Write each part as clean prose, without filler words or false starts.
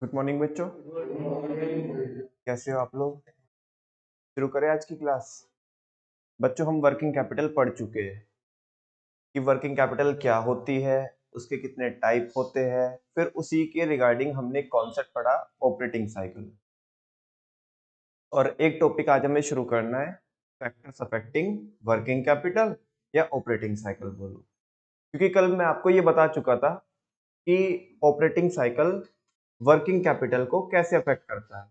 Good morning बच्चों। कैसे हो आप लोग? शुरू करें आज की क्लास। बच्चों, हम वर्किंग कैपिटल पढ़ चुके हैं कि वर्किंग कैपिटल क्या होती है, उसके कितने टाइप होते हैं। फिर उसी के रिगार्डिंग हमने कॉन्सेप्ट पढ़ा, ऑपरेटिंग साइकिल। और एक टॉपिक आज हमें शुरू करना है, फैक्टर्स अफेक्टिंग वर्किंग कैपिटल या ऑपरेटिंग साइकिल बोलो। क्योंकि कल मैं आपको ये बता चुका था कि ऑपरेटिंग साइकिल वर्किंग कैपिटल को कैसे अफेक्ट करता है।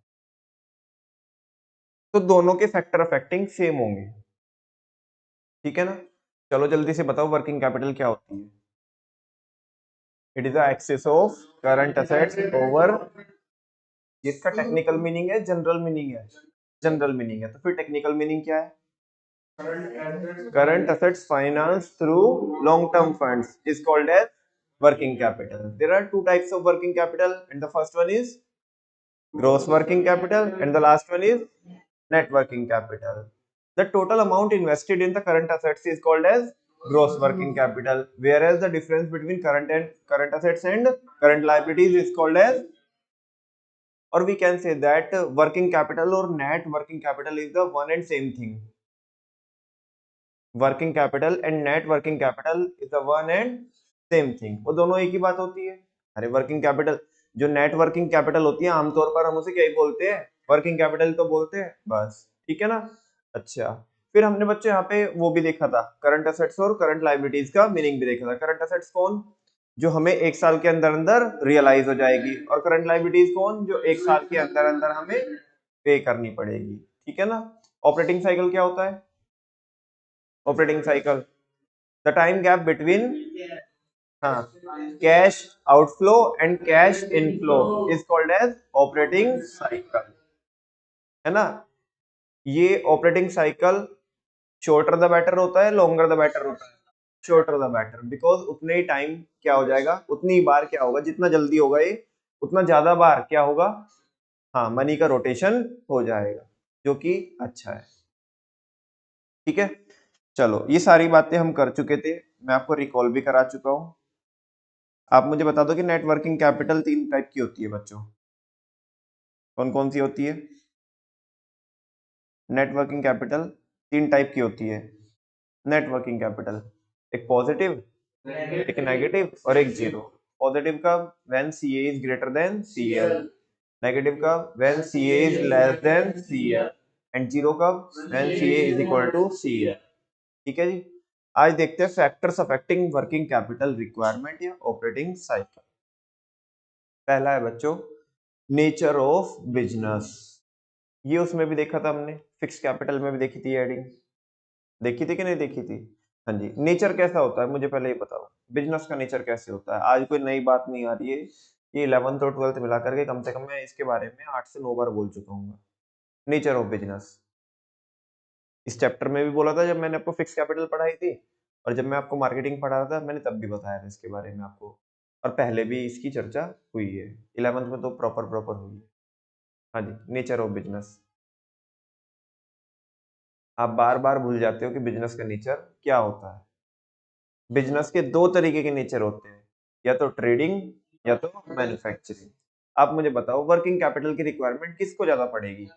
तो दोनों के फैक्टर अफेक्टिंग सेम होंगे, ठीक है ना। चलो जल्दी से बताओ, वर्किंग कैपिटल क्या होती है? It is the excess of current assets over, इसका टेक्निकल मीनिंग है, जनरल मीनिंग है। जनरल मीनिंग है, तो फिर टेक्निकल मीनिंग क्या है? Current assets finance through long term funds is called as working capital. There are two types of working capital, and the first one is gross working capital and the last one is net working capital. The total amount invested in the current assets is called as gross working capital, whereas the difference between current assets and current liabilities is called as, or we can say that working capital or net working capital is the one and same thing. Working capital and net working capital is the one and same thing. वो दोनों एक ही बात होती है। अरे working capital, जो net working capital होती है आमतौर पर हम उसे क्या ही बोलते हैं, वर्किंग कैपिटल तो बोलते हैं बस, ठीक है ना। अच्छा, फिर हमने बच्चे यहाँ पे वो भी देखा था, करंट असेट्स और करंट लायबिलिटीज का मीनिंग भी देखा था। करंट असेट्स कौन? जो हमें एक साल के अंदर अंदर रियलाइज हो जाएगी, और करंट लायबिलिटीज कौन? जो एक साल के अंदर अंदर हमें पे करनी पड़ेगी, ठीक है ना। ऑपरेटिंग साइकिल क्या होता है? Operating cycle, the time gap between, हाँ, cash outflow and cash inflow is called as operating cycle, है ना। ये operating cycle shorter the better होता है, लॉन्गर द बेटर होता है? शॉर्टर द बेटर, बिकॉज उतने ही टाइम क्या हो जाएगा, उतनी ही बार क्या होगा, जितना जल्दी होगा ये उतना ज्यादा बार क्या होगा, हाँ, मनी का रोटेशन हो जाएगा, जो कि अच्छा है, ठीक है। चलो, ये सारी बातें हम कर चुके थे, मैं आपको रिकॉल भी करा चुका हूं। आप मुझे बता दो कि नेटवर्किंग कैपिटल तीन टाइप की होती है बच्चों, कौन कौन सी होती है? नेटवर्किंग कैपिटल तीन टाइप की होती है। नेटवर्किंग कैपिटल, एक पॉजिटिव, एक नेगेटिव और एक जीरो। पॉजिटिव का when CA is greater than CL, negative का when CA is less than CL, and zero का when CA is equal to CL, ठीक है जी। आज देखते हैं factors affecting working capital requirement या ऑपरेटिंग साइकिल। पहला है बच्चों, नेचर ऑफ बिजनेस। ये उसमें भी देखा था हमने, फिक्स कैपिटल में भी देखी थी एडिंग, देखी थी कि नहीं देखी थी? हाँ जी। नेचर कैसा होता है मुझे पहले ये बताओ, बिजनेस का नेचर कैसे होता है? आज कोई नई बात नहीं आ रही है, ये 11th और 12th मिला करके कम से कम मैं इसके बारे में 8 से 9 बार बोल चुका हूँ। नेचर ऑफ बिजनेस इस चैप्टर में भी बोला था जब मैंने आपको फिक्स कैपिटल पढ़ाई थी, और जब मैं आपको मार्केटिंग पढ़ा रहा था मैंने तब भी बताया था इसके बारे में आपको, और पहले भी इसकी चर्चा हुई है 11th में तो प्रॉपर हुई है। हाँ जी, नेचर ऑफ बिजनेस। आप बार बार भूल जाते हो कि बिजनेस का नेचर क्या होता है। बिजनेस के दो तरीके के नेचर होते हैं, या तो ट्रेडिंग या तो मैन्युफैक्चरिंग। आप मुझे बताओ, वर्किंग कैपिटल की रिक्वायरमेंट किसको ज्यादा पड़ेगी?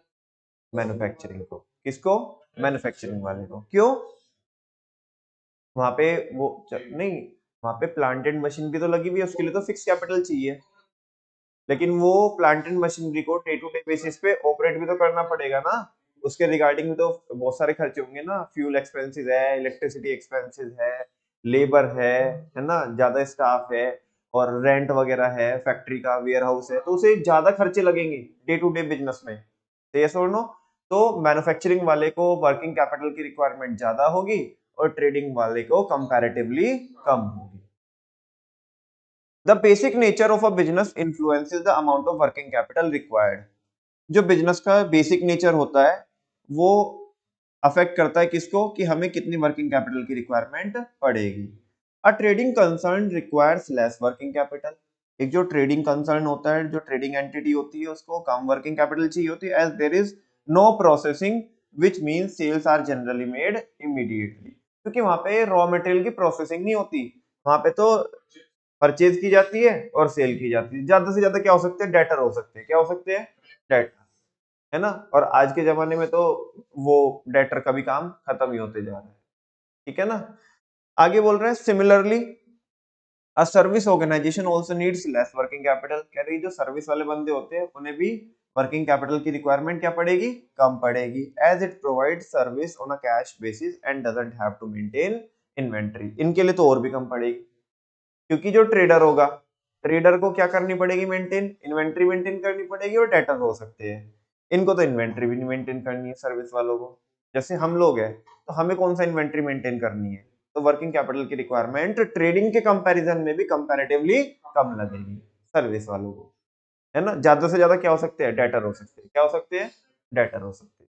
मैन्युफैक्चरिंग को। किसको? मैन्युफैक्चरिंग वाले को। क्यों? वहां पे वो नहीं, वहां पे प्लांट एंड मशीन भी तो लगी हुई है, उसके लिए तो फिक्स कैपिटल चाहिए, लेकिन वो प्लांट एंड मशीनरी को डे टू डे बेसिस पे ऑपरेट भी तो करना पड़ेगा ना। उसके रिगार्डिंग तो बहुत सारे खर्चे होंगे ना, फ्यूल एक्सपेंसेस है, इलेक्ट्रिसिटी एक्सपेंसेस है, लेबर है ना, ज्यादा स्टाफ है, और रेंट वगैरह है, फैक्ट्री का वेयर हाउस है, तो उसे ज्यादा खर्चे लगेंगे डे टू डे बिजनेस में। तो ये सुनो, तो मैन्युफैक्चरिंग वाले को वर्किंग कैपिटल की रिक्वायरमेंट ज्यादा होगी और ट्रेडिंग वाले को कंपैरेटिवली कम होगी। The basic nature of a business influences the amount of working capital required. जो बिजनेस का बेसिक नेचर होता है वो अफेक्ट करता है किसको, कि हमें कितनी वर्किंग कैपिटल की रिक्वायरमेंट पड़ेगी। अ trading concern requires less working capital. एक जो ट्रेडिंग कंसर्न होता है, जो ट्रेडिंग एंटिटी होती है, उसको कम वर्किंग कैपिटल चाहिए होती है, as there is no processing which means sales are generally made immediately. क्योंकि वहां पे रॉ मटेरियल की प्रोसेसिंग नहीं होती, वहां पे तो परचेज की जाती है और सेल की जाती है। ज्यादा से ज्यादा क्या हो सकते हैं, डेटर हो सकते हैं। क्या हो सकते हैं, डेटर, है ना। और आज के जमाने में तो वो डेटर का भी काम खत्म ही होते जा रहा है, ठीक है ना। आगे बोल रहे हैं similarly a service organisation also needs less working capital. कह रही जो सर्विस वाले बंदे होते हैं उन्हें भी वर्किंग कैपिटल की रिक्वायरमेंट क्या पड़ेगी, कम पड़ेगी, as it provide service on a cash basis and doesn't have to maintain inventory. इनके लिए तो और भी कम पड़ेगी, क्योंकि जो ट्रेडर होगा, ट्रेडर को क्या करनी पड़ेगी, मेंटेन इन्वेंट्री मेंटेन करनी पड़ेगी, और डेटर हो सकते हैं, इनको तो इन्वेंट्री भी नहीं मेंटेन करनी है सर्विस वालों को। जैसे हम लोग हैं तो हमें कौन सा इन्वेंट्री मेंटेन करनी है, तो वर्किंग कैपिटल की रिक्वायरमेंट ट्रेडिंग के कंपैरिजन में भी कंपैरेटिवली कम लगेगी सर्विस वालों को, है ना। ज्यादा से ज्यादा क्या हो सकते हैं, डेटर हो सकते हैं। क्या हो सकते हैं, डेटर हो सकते हैं,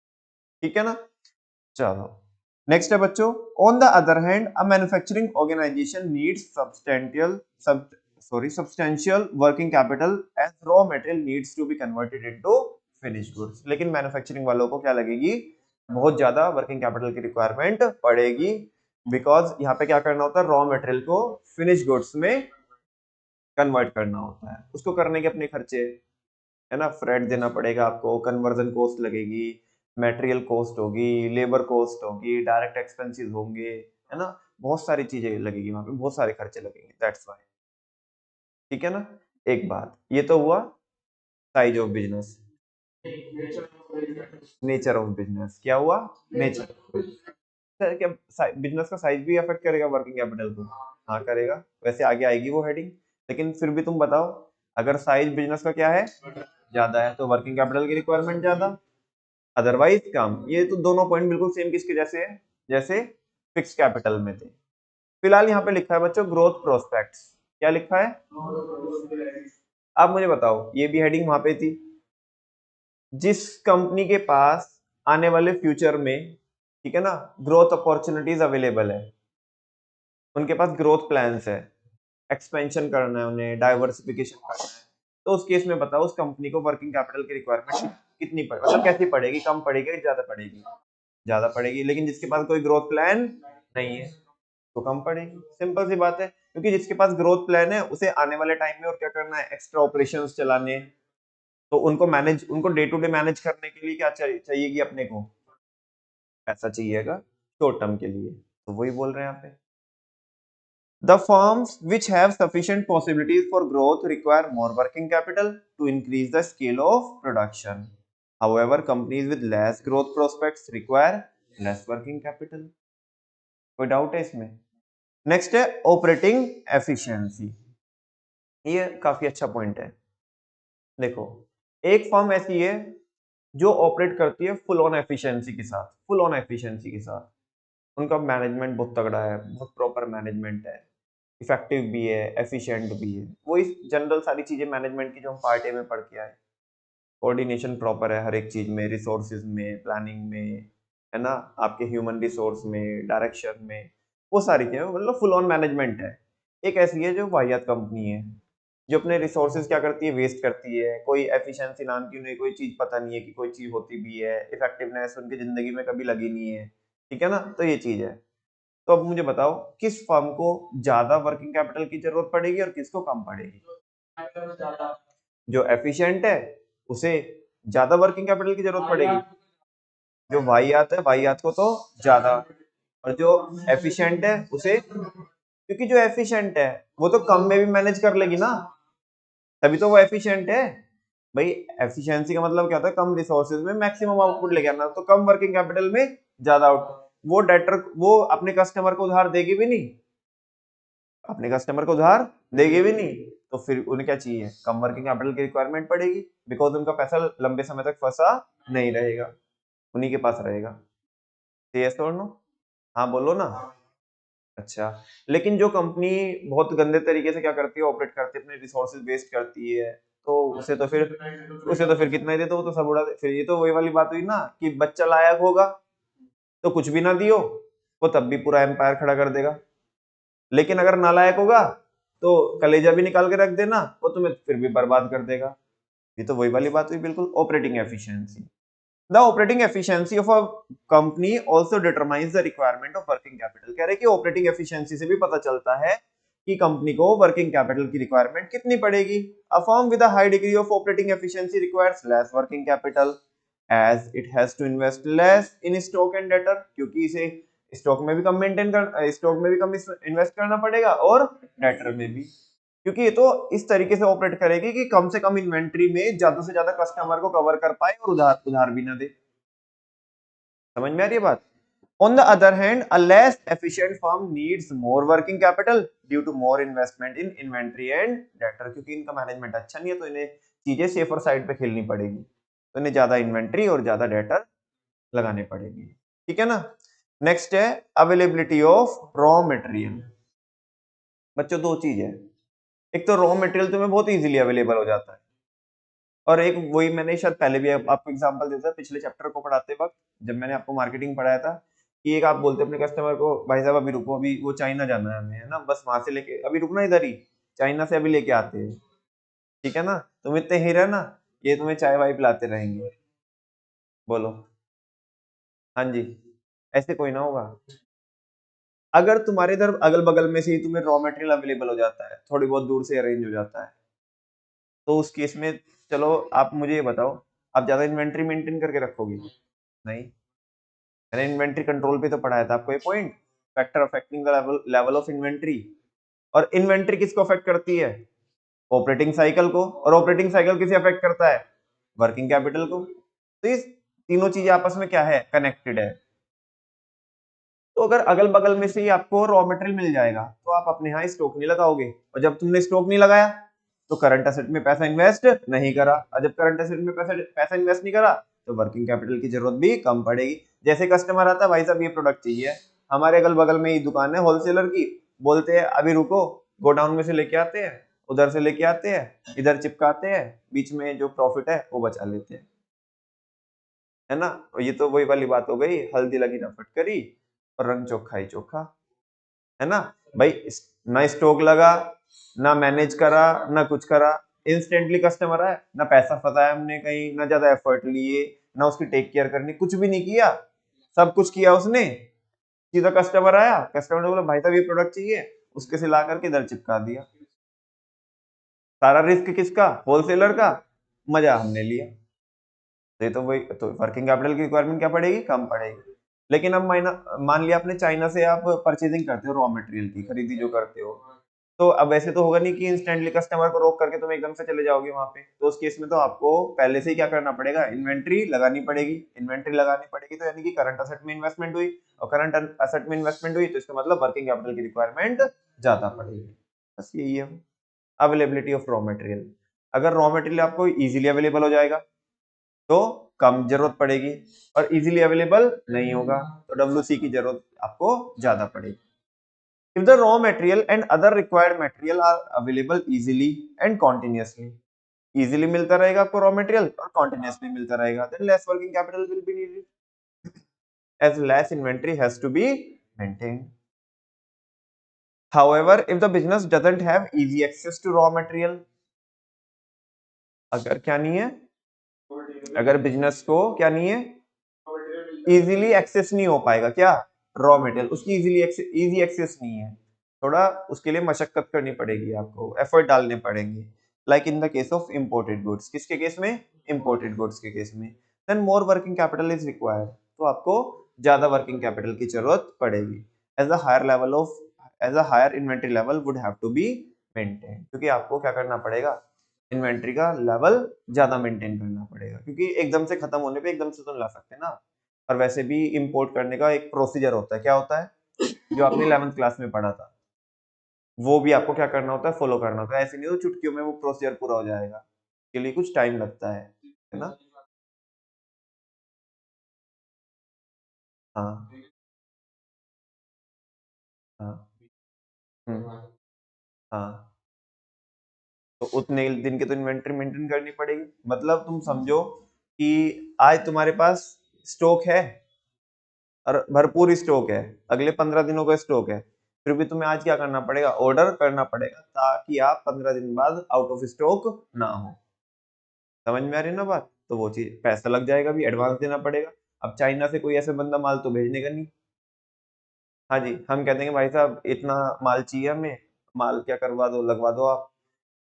ठीक है ना। चलो नेक्स्ट है बच्चों, on the other hand a manufacturing organisation needs substantial working capital as raw material needs to be converted into finished goods. लेकिन मैन्युफैक्चरिंग वालों को क्या लगेगी, बहुत ज्यादा वर्किंग कैपिटल की रिक्वायरमेंट पड़ेगी, बिकॉज यहाँ पे क्या करना होता है, रॉ मटेरियल को फिनिश गुड्स में कन्वर्ट करना होता है। उसको करने के अपने खर्चे, है ना, फ्रेट देना पड़ेगा आपको, कन्वर्जन कॉस्ट लगेगी, मटेरियल कॉस्ट होगी, लेबर कॉस्ट होगी, डायरेक्ट एक्सपेंसेस होंगे, है ना, बहुत सारी चीजें लगेगी वहां पे, बहुत सारे खर्चे लगेंगे, दैट्स व्हाई, ठीक है ना। एक बात ये तो हुआ size of business, nature of business. क्या हुआ, नेचर। क्या बिजनेस का साइज भी अफेक्ट करेगा वर्किंग कैपिटल को, हाँ करेगा, वैसे आगे आएगी वो हेडिंग। लेकिन फिर भी तुम बताओ, अगर साइज बिजनेस का क्या है, ज्यादा है, तो वर्किंग कैपिटल की रिक्वायरमेंट ज्यादा, अदरवाइज कम। ये तो दोनों पॉइंट बिल्कुल सेम किसके जैसे है, जैसे फिक्स कैपिटल में थे। फिलहाल यहाँ पे लिखा है बच्चों ग्रोथ प्रोस्पेक्ट्स। क्या लिखा है, आप मुझे बताओ, ये भी हेडिंग वहां पे थी। जिस कंपनी के पास आने वाले फ्यूचर में, ठीक है ना, ग्रोथ अपॉर्चुनिटीज अवेलेबल है, उनके पास ग्रोथ प्लान्स है, एक्सपेंशन करना है उन्हें, डाइवर्सिफिकेशन करना है, तो उस केस में बताओ उस कंपनी को वर्किंग कैपिटल की रिक्वायरमेंट कितनी पड़ेगी, मतलब कैसी पड़ेगी, कम पड़ेगी या ज्यादा पड़ेगी, ज्यादा पड़ेगी। लेकिन जिसके पास कोई ग्रोथ प्लान नहीं है तो कम पड़ेगी, सिंपल सी बात है। क्योंकि जिसके पास ग्रोथ प्लान है उसे आने वाले टाइम में और क्या करना है, एक्स्ट्रा ऑपरेशंस चलाने, तो उनको मैनेज, उनको डे टू डे मैनेज करने के लिए क्या चाहिएगी अपने को, पैसा चाहिएगा शॉर्ट टर्म के लिए, तो वही बोल रहे हैं यहाँ पे। The firms which have sufficient possibilities for growth require more working capital to increase the scale of production. However, companies with less growth prospects require less working capital. कोई डाउट है इसमें। नेक्स्ट है ऑपरेटिंग एफिशिएंसी। ये काफी अच्छा point है। देखो, एक फर्म ऐसी है जो ऑपरेट करती है फुल ऑन एफिशिएंसी के साथ, फुल ऑन एफिशिएंसी के साथ, उनका मैनेजमेंट बहुत तगड़ा है, बहुत प्रॉपर मैनेजमेंट है, इफेक्टिव भी है, एफिशिएंट भी है, वही जनरल सारी चीजें मैनेजमेंट की जो हम पार्ट ए में पढ़ के आए। कोऑर्डिनेशन प्रॉपर है हर एक चीज में, रिसोर्सेज में, प्लानिंग में, है ना, आपके ह्यूमन रिसोर्स में, डायरेक्शन में, वो सारी चीजें, मतलब फुल ऑन मैनेजमेंट है। एक ऐसी है जो वाहियात कंपनी है, जो अपने रिसोर्सेज क्या करती है, वेस्ट करती है, कोई एफिशिएंसी नाम की उन्हें कोई चीज पता नहीं है कि कोई चीज होती भी है, इफेक्टिवनेस उनकी जिंदगी में कभी लगी नहीं है, ठीक है ना, तो ये चीज है। तो अब मुझे बताओ किस फर्म को ज्यादा वर्किंग कैपिटल की जरूरत पड़ेगी और किसको कम पड़ेगी। जो एफिशिएंट है उसे ज्यादा वर्किंग कैपिटल की जरूरत पड़ेगी, जो वाहियात है वाहियात को तो ज्यादा, और जो एफिशिएंट है उसे, क्योंकि जो एफिशिएंट है वो तो कम में भी मैनेज कर लेगी ना, तभी तो वो एफिशिएंट है। भाई एफिशिएंसी का मतलब क्या होता है, कम रिसोर्सेज में मैक्सिमम आउटपुट लेके आना, तो कम वर्किंग कैपिटल में ज्यादा आउटपुट। वो डेटर वो अपने कस्टमर को उधार देगी भी नहीं, अपने कस्टमर को उधार देगी भी नहीं, तो फिर उन्हें क्या चाहिए, कम वर्किंग कैपिटल की रिक्वायरमेंट पड़ेगी, बिकॉज उनका पैसा लंबे समय तक फंसा नहीं रहेगा, उन्हीं के पास रहेगा। यस और नो, हाँ बोलो ना। अच्छा, लेकिन जो कंपनी बहुत गंदे तरीके से क्या करती है, ऑपरेट करती है, अपने रिसोर्सेज वेस्ट करती है, तो उसे तो फिर कितना ही दे तो वो तो सब उड़ा दे। फिर ये तो वही वाली बात हुई ना कि बच्चा लायक होगा तो कुछ भी ना दियो, वो तब भी पूरा एम्पायर खड़ा कर देगा, लेकिन अगर नालायक होगा तो कलेजा भी निकाल के रख देना, वो तुम्हें फिर भी बर्बाद कर देगा। ये तो वही वाली बात हुई बिल्कुल, operating efficiency. The operating efficiency of a company also determines the requirement of working capital. कह रहे कि ऑपरेटिंग एफिशिएंसी से भी पता चलता है कि कंपनी को वर्किंग कैपिटल की रिक्वायरमेंट कितनी पड़ेगी। A firm with a high degree of operating efficiency requires less working capital as it has to invest less in stock and debtor, क्योंकि इसे स्टॉक में भी कम मेंटेन कर स्टॉक में भी कम इन्वेस्ट करना पड़ेगा और डेटर में भी, क्योंकि ये तो इस तरीके से ऑपरेट करेगी कि कम से कम इन्वेंट्री में ज्यादा से ज्यादा कस्टमर को कवर कर पाए और उधार उधार भी ना दे। समझ में आ रही है बात। On the other hand, a less efficient firm needs more working capital due to more investment in inventory and debtor, क्योंकि इनका मैनेजमेंट अच्छा नहीं है तो इन्हें चीजें सेफर साइड पे खेलनी पड़ेगी, तो इन्हें ज्यादा इन्वेंट्री और ज्यादा डेटर लगाने पड़ेगी। ठीक है ना। नेक्स्ट है अवेलेबिलिटी ऑफ रॉ मटेरियल। बच्चों दो चीज है, एक तो रॉ मटेरियल तुम्हें बहुत इजीली अवेलेबल हो जाता है, और एक वही मैंने शायद पहले भी आपको एग्जांपल दिया था पिछले चैप्टर को पढ़ाते वक्त, जब मैंने आपको मार्केटिंग पढ़ाया था, कि एक आप बोलते अपने कस्टमर को भाई साहब अभी रुको, अभी वो चाइना जाना है हमें, है ना, बस वहां से लेके अभी रुकना इधर ही, चाइना से अभी लेके आते हैं, ठीक है ना, तुम इतने ही रहना, ये तुम्हें चाय वाय पिलाते रहेंगे। बोलो। हाँ जी। ऐसे कोई ना होगा। अगर तुम्हारे इधर अगल बगल में से ही तुम्हें रॉ मटेरियल अवेलेबल हो जाता है, थोड़ी बहुत दूर से अरेंज हो जाता है, तो उस केस में चलो आप मुझे ये बताओ, आप ज्यादा इन्वेंट्री मेंटेन करके रखोगे? नहीं। मैंने इन्वेंट्री कंट्रोल पे तो पढ़ाया था आपको ये point, factor affecting the level of inventory. और इन्वेंट्री किसको अफेक्ट करती है? ऑपरेटिंग साइकिल को, और ऑपरेटिंग साइकिल किसे अफेक्ट करता है? वर्किंग कैपिटल को। तो इस तीनों चीजें आपस में क्या है, कनेक्टेड है। तो अगर अगल बगल में से ही आपको रॉ मटेरियल मिल जाएगा तो आप अपने यहाँ स्टॉक नहीं लगाओगे, और जब तुमने स्टॉक नहीं लगाया तो करंट एसेट में पैसा इन्वेस्ट नहीं करा, और जब करंट एसेट में पैसा पैसा इन्वेस्ट नहीं करा तो वर्किंग कैपिटल की जरूरत भी कम पड़ेगी। जैसे कस्टमर आता है, भाई साहब ये प्रोडक्ट चाहिए, हमारे अगल बगल में ही दुकान है होलसेलर की, बोलते हैं अभी रुको, गोडाउन में से लेके आते हैं, उधर से लेके आते हैं, इधर चिपकाते हैं, बीच में जो प्रॉफिट है वो बचा लेते हैं, है ना। और ये तो वही वाली बात हो गई, हल्दी लगी ना फटकरी और रंग चोखा ही चोखा, है ना। भाई ना स्टॉक लगा, ना मैनेज करा, ना कुछ करा, इंस्टेंटली कस्टमर आया, ना पैसा फंसाया हमने कहीं, ना ज्यादा एफर्ट लिए, ना उसकी टेक केयर करनी, कुछ भी नहीं किया, सब कुछ किया उसने, सीधा कस्टमर आया, कस्टमर ने बोला भाई साहब ये प्रोडक्ट चाहिए, उसके से ला करके इधर चिपका दिया, सारा रिस्क किसका? होलसेलर का, मजा हमने लिया। तो ये तो वही तो वर्किंग कैपिटल की रिक्वायरमेंट क्या पड़ेगी, कम पड़ेगी। लेकिन अब मान लिया आपने चाइना से आप परचेजिंग करते हो रॉ मटेरियल की खरीदी जो करते हो, तो अब ऐसे तो होगा नहीं कि इंस्टेंटली कस्टमर को रोक करके तुम एकदम से चले जाओगे वहां पे, तो उस केस में तो आपको पहले से ही क्या करना पड़ेगा, इन्वेंट्री लगानी पड़ेगी। इन्वेंट्री लगानी पड़ेगी तो यानी कि करंट असेट में इन्वेस्टमेंट हुई, और करंट असेट में इन्वेस्टमेंट हुई तो इसका मतलब वर्किंग कैपिटल की रिक्वायरमेंट ज्यादा पड़ेगी। बस यही है अवेलेबिलिटी ऑफ रॉ मटेरियल। अगर रॉ मटेरियल आपको इजीली अवेलेबल हो जाएगा तो कम जरूरत पड़ेगी, और इजीली अवेलेबल नहीं होगा तो डब्ल्यूसी की जरूरत आपको ज्यादा पड़ेगी। If the raw material and other required material are available easily and continuously, easily मिलता रहेगा आपको रॉ मटेरियल और continuously मिलता रहेगा, then less working capital will be needed as less inventory has to be maintained. However, if the business doesn't have easy access to raw material, अगर क्या नहीं है, अगर बिजनेस को क्या नहीं है, इजीली एक्सेस नहीं हो पाएगा क्या, रॉ मटेरियल, उसकी इजी एक्सेस नहीं है, थोड़ा उसके लिए मशक्कत करनी पड़ेगी, आपको एफर्ट डालने पड़ेंगे। Like in the case of imported goods, किसके केस में, इंपोर्टेड गुड्स के केस में, then more working capital is required, तो आपको ज्यादा वर्किंग कैपिटल की जरूरत पड़ेगी। As a higher level of as a higher inventory level would have to be maintain, क्योंकि आपको क्या करना पड़ेगा, इन्वेंट्री का लेवल ज्यादा मेंटेन करना पड़ेगा, क्योंकि एकदम से खत्म होने पे एकदम से तो नहीं ला सकते ना। और वैसे भी इंपोर्ट करने का एक प्रोसीजर होता है, क्या होता है, जो आपने 11th क्लास में पढ़ा था, वो भी आपको क्या करना होता है, फॉलो करना होता है। ऐसे नहीं तो चुटकियों में वो प्रोसीजर पूरा हो जाएगा, के लिए कुछ टाइम लगता है ना। हाँ हाँ। हाँ। तो उतने दिन के तो इन्वेंट्री मेंटेन करनी पड़ेगी, मतलब तुम समझो कि आज तुम्हारे पास स्टॉक है और भरपूर स्टॉक है, अगले 15 दिनों का स्टॉक है, फिर भी तुम्हें आज क्या करना पड़ेगा, ऑर्डर करना पड़ेगा, ताकि आप 15 दिन बाद आउट ऑफ स्टॉक ना हो। समझ में आ रही है ना बात। तो वो चीज पैसा लग जाएगा, भी एडवांस देना पड़ेगा। अब चाइना से कोई ऐसे बंदा माल तो भेजने का नहीं। हाँ जी, हम कहते हैं भाई साहब इतना माल चाहिए हमें, माल क्या करवा दो, लगवा दो आप,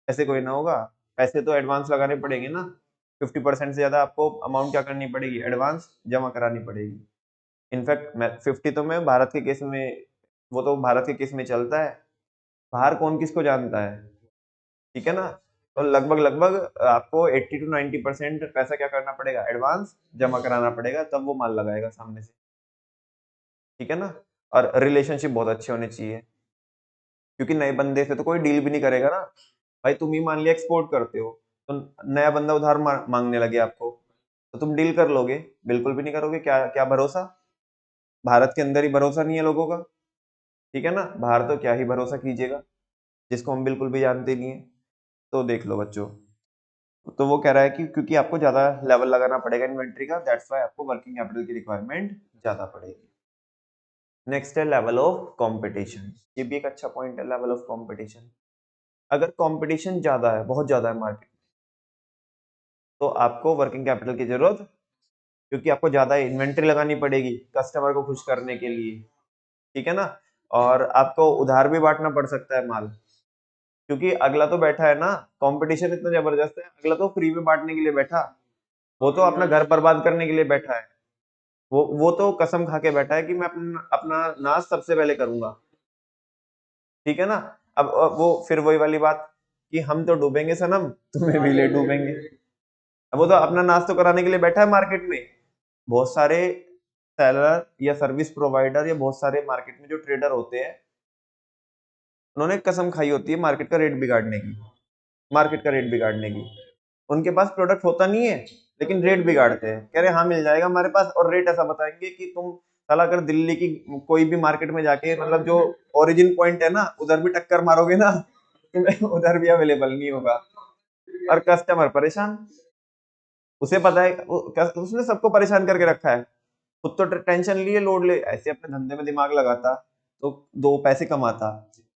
ऐसे कोई ना होगा। पैसे तो एडवांस लगाने पड़ेंगे ना, 50% से ज्यादा आपको अमाउंट क्या करनी पड़ेगी, एडवांस जमा करानी पड़ेगी। इनफैक्ट मैं 50 तो मैं भारत के केस में, वो तो भारत के केस में चलता है, बाहर कौन किसको जानता है, ठीक है ना। तो लगभग लगभग आपको 80 to 90% पैसा क्या करना पड़ेगा, एडवांस जमा कराना पड़ेगा, तब वो माल लगाएगा सामने से, ठीक है ना। और रिलेशनशिप बहुत अच्छे होने चाहिए, क्योंकि नए बंदे से तो कोई डील भी नहीं करेगा ना। भाई तुम ही मान लिया एक्सपोर्ट करते हो, तो नया बंदा उधार मांगने लगे आपको, तो तुम डील कर लोगे? बिल्कुल भी नहीं करोगे। क्या क्या भरोसा, भारत के अंदर ही भरोसा नहीं है लोगों का, ठीक है ना। बाहर तो क्या ही भरोसा कीजिएगा, जिसको हम बिल्कुल भी जानते नहीं है। तो देख लो बच्चों, तो वो कह रहा है कि क्योंकि आपको ज्यादा लेवल लगाना पड़ेगा इन्वेंट्री का, दैट्स व्हाई आपको वर्किंग कैपिटल की रिक्वायरमेंट ज्यादा पड़ेगी। नेक्स्ट है लेवल ऑफ कंपटीशन। ये भी एक अच्छा पॉइंट है, लेवल ऑफ कंपटीशन। अगर कंपटीशन ज्यादा है, बहुत ज्यादा है मार्केट, तो आपको वर्किंग कैपिटल की जरूरत, क्योंकि आपको ज्यादा इन्वेंट्री लगानी पड़ेगी कस्टमर को खुश करने के लिए, ठीक है ना। और आपको उधार भी बांटना पड़ सकता है माल, क्योंकि अगला तो बैठा है ना, कंपटीशन इतना जबरदस्त है, अगला तो फ्री में बांटने के लिए बैठा, वो तो अपना घर बर्बाद करने के लिए बैठा है। वो तो कसम खा के बैठा है कि मैं अपना अपना नाश सबसे पहले करूंगा, ठीक है ना। अब वो फिर वही वाली बात कि हम तो डूबेंगे सनम, तुम्हें भी ले डूबेंगे। अब वो तो अपना नाश तो कराने के लिए बैठा है मार्केट में। बहुत सारे सेलर या सर्विस प्रोवाइडर या बहुत सारे मार्केट में जो ट्रेडर होते हैं, उन्होंने कसम खाई होती है मार्केट का रेट बिगाड़ने की, मार्केट का रेट बिगाड़ने की। उनके पास प्रोडक्ट होता नहीं है, लेकिन रेट बिगाड़ते हैं, कह रहे हाँ मिल जाएगा हमारे पास, और रेट ऐसा बताएंगे कि तुम साला अगर दिल्ली की कोई भी मार्केट में जाके, मतलब जो ओरिजिन पॉइंट है ना, उधर भी टक्कर मारोगे ना, तुम्हें उधर भी अवेलेबल नहीं होगा। और कस्टमर परेशान, उसे पता है उसने सबको परेशान करके रखा है, खुद तो टेंशन लिए, लोड ले, ऐसे अपने धंधे में दिमाग लगाता तो दो पैसे कमाता।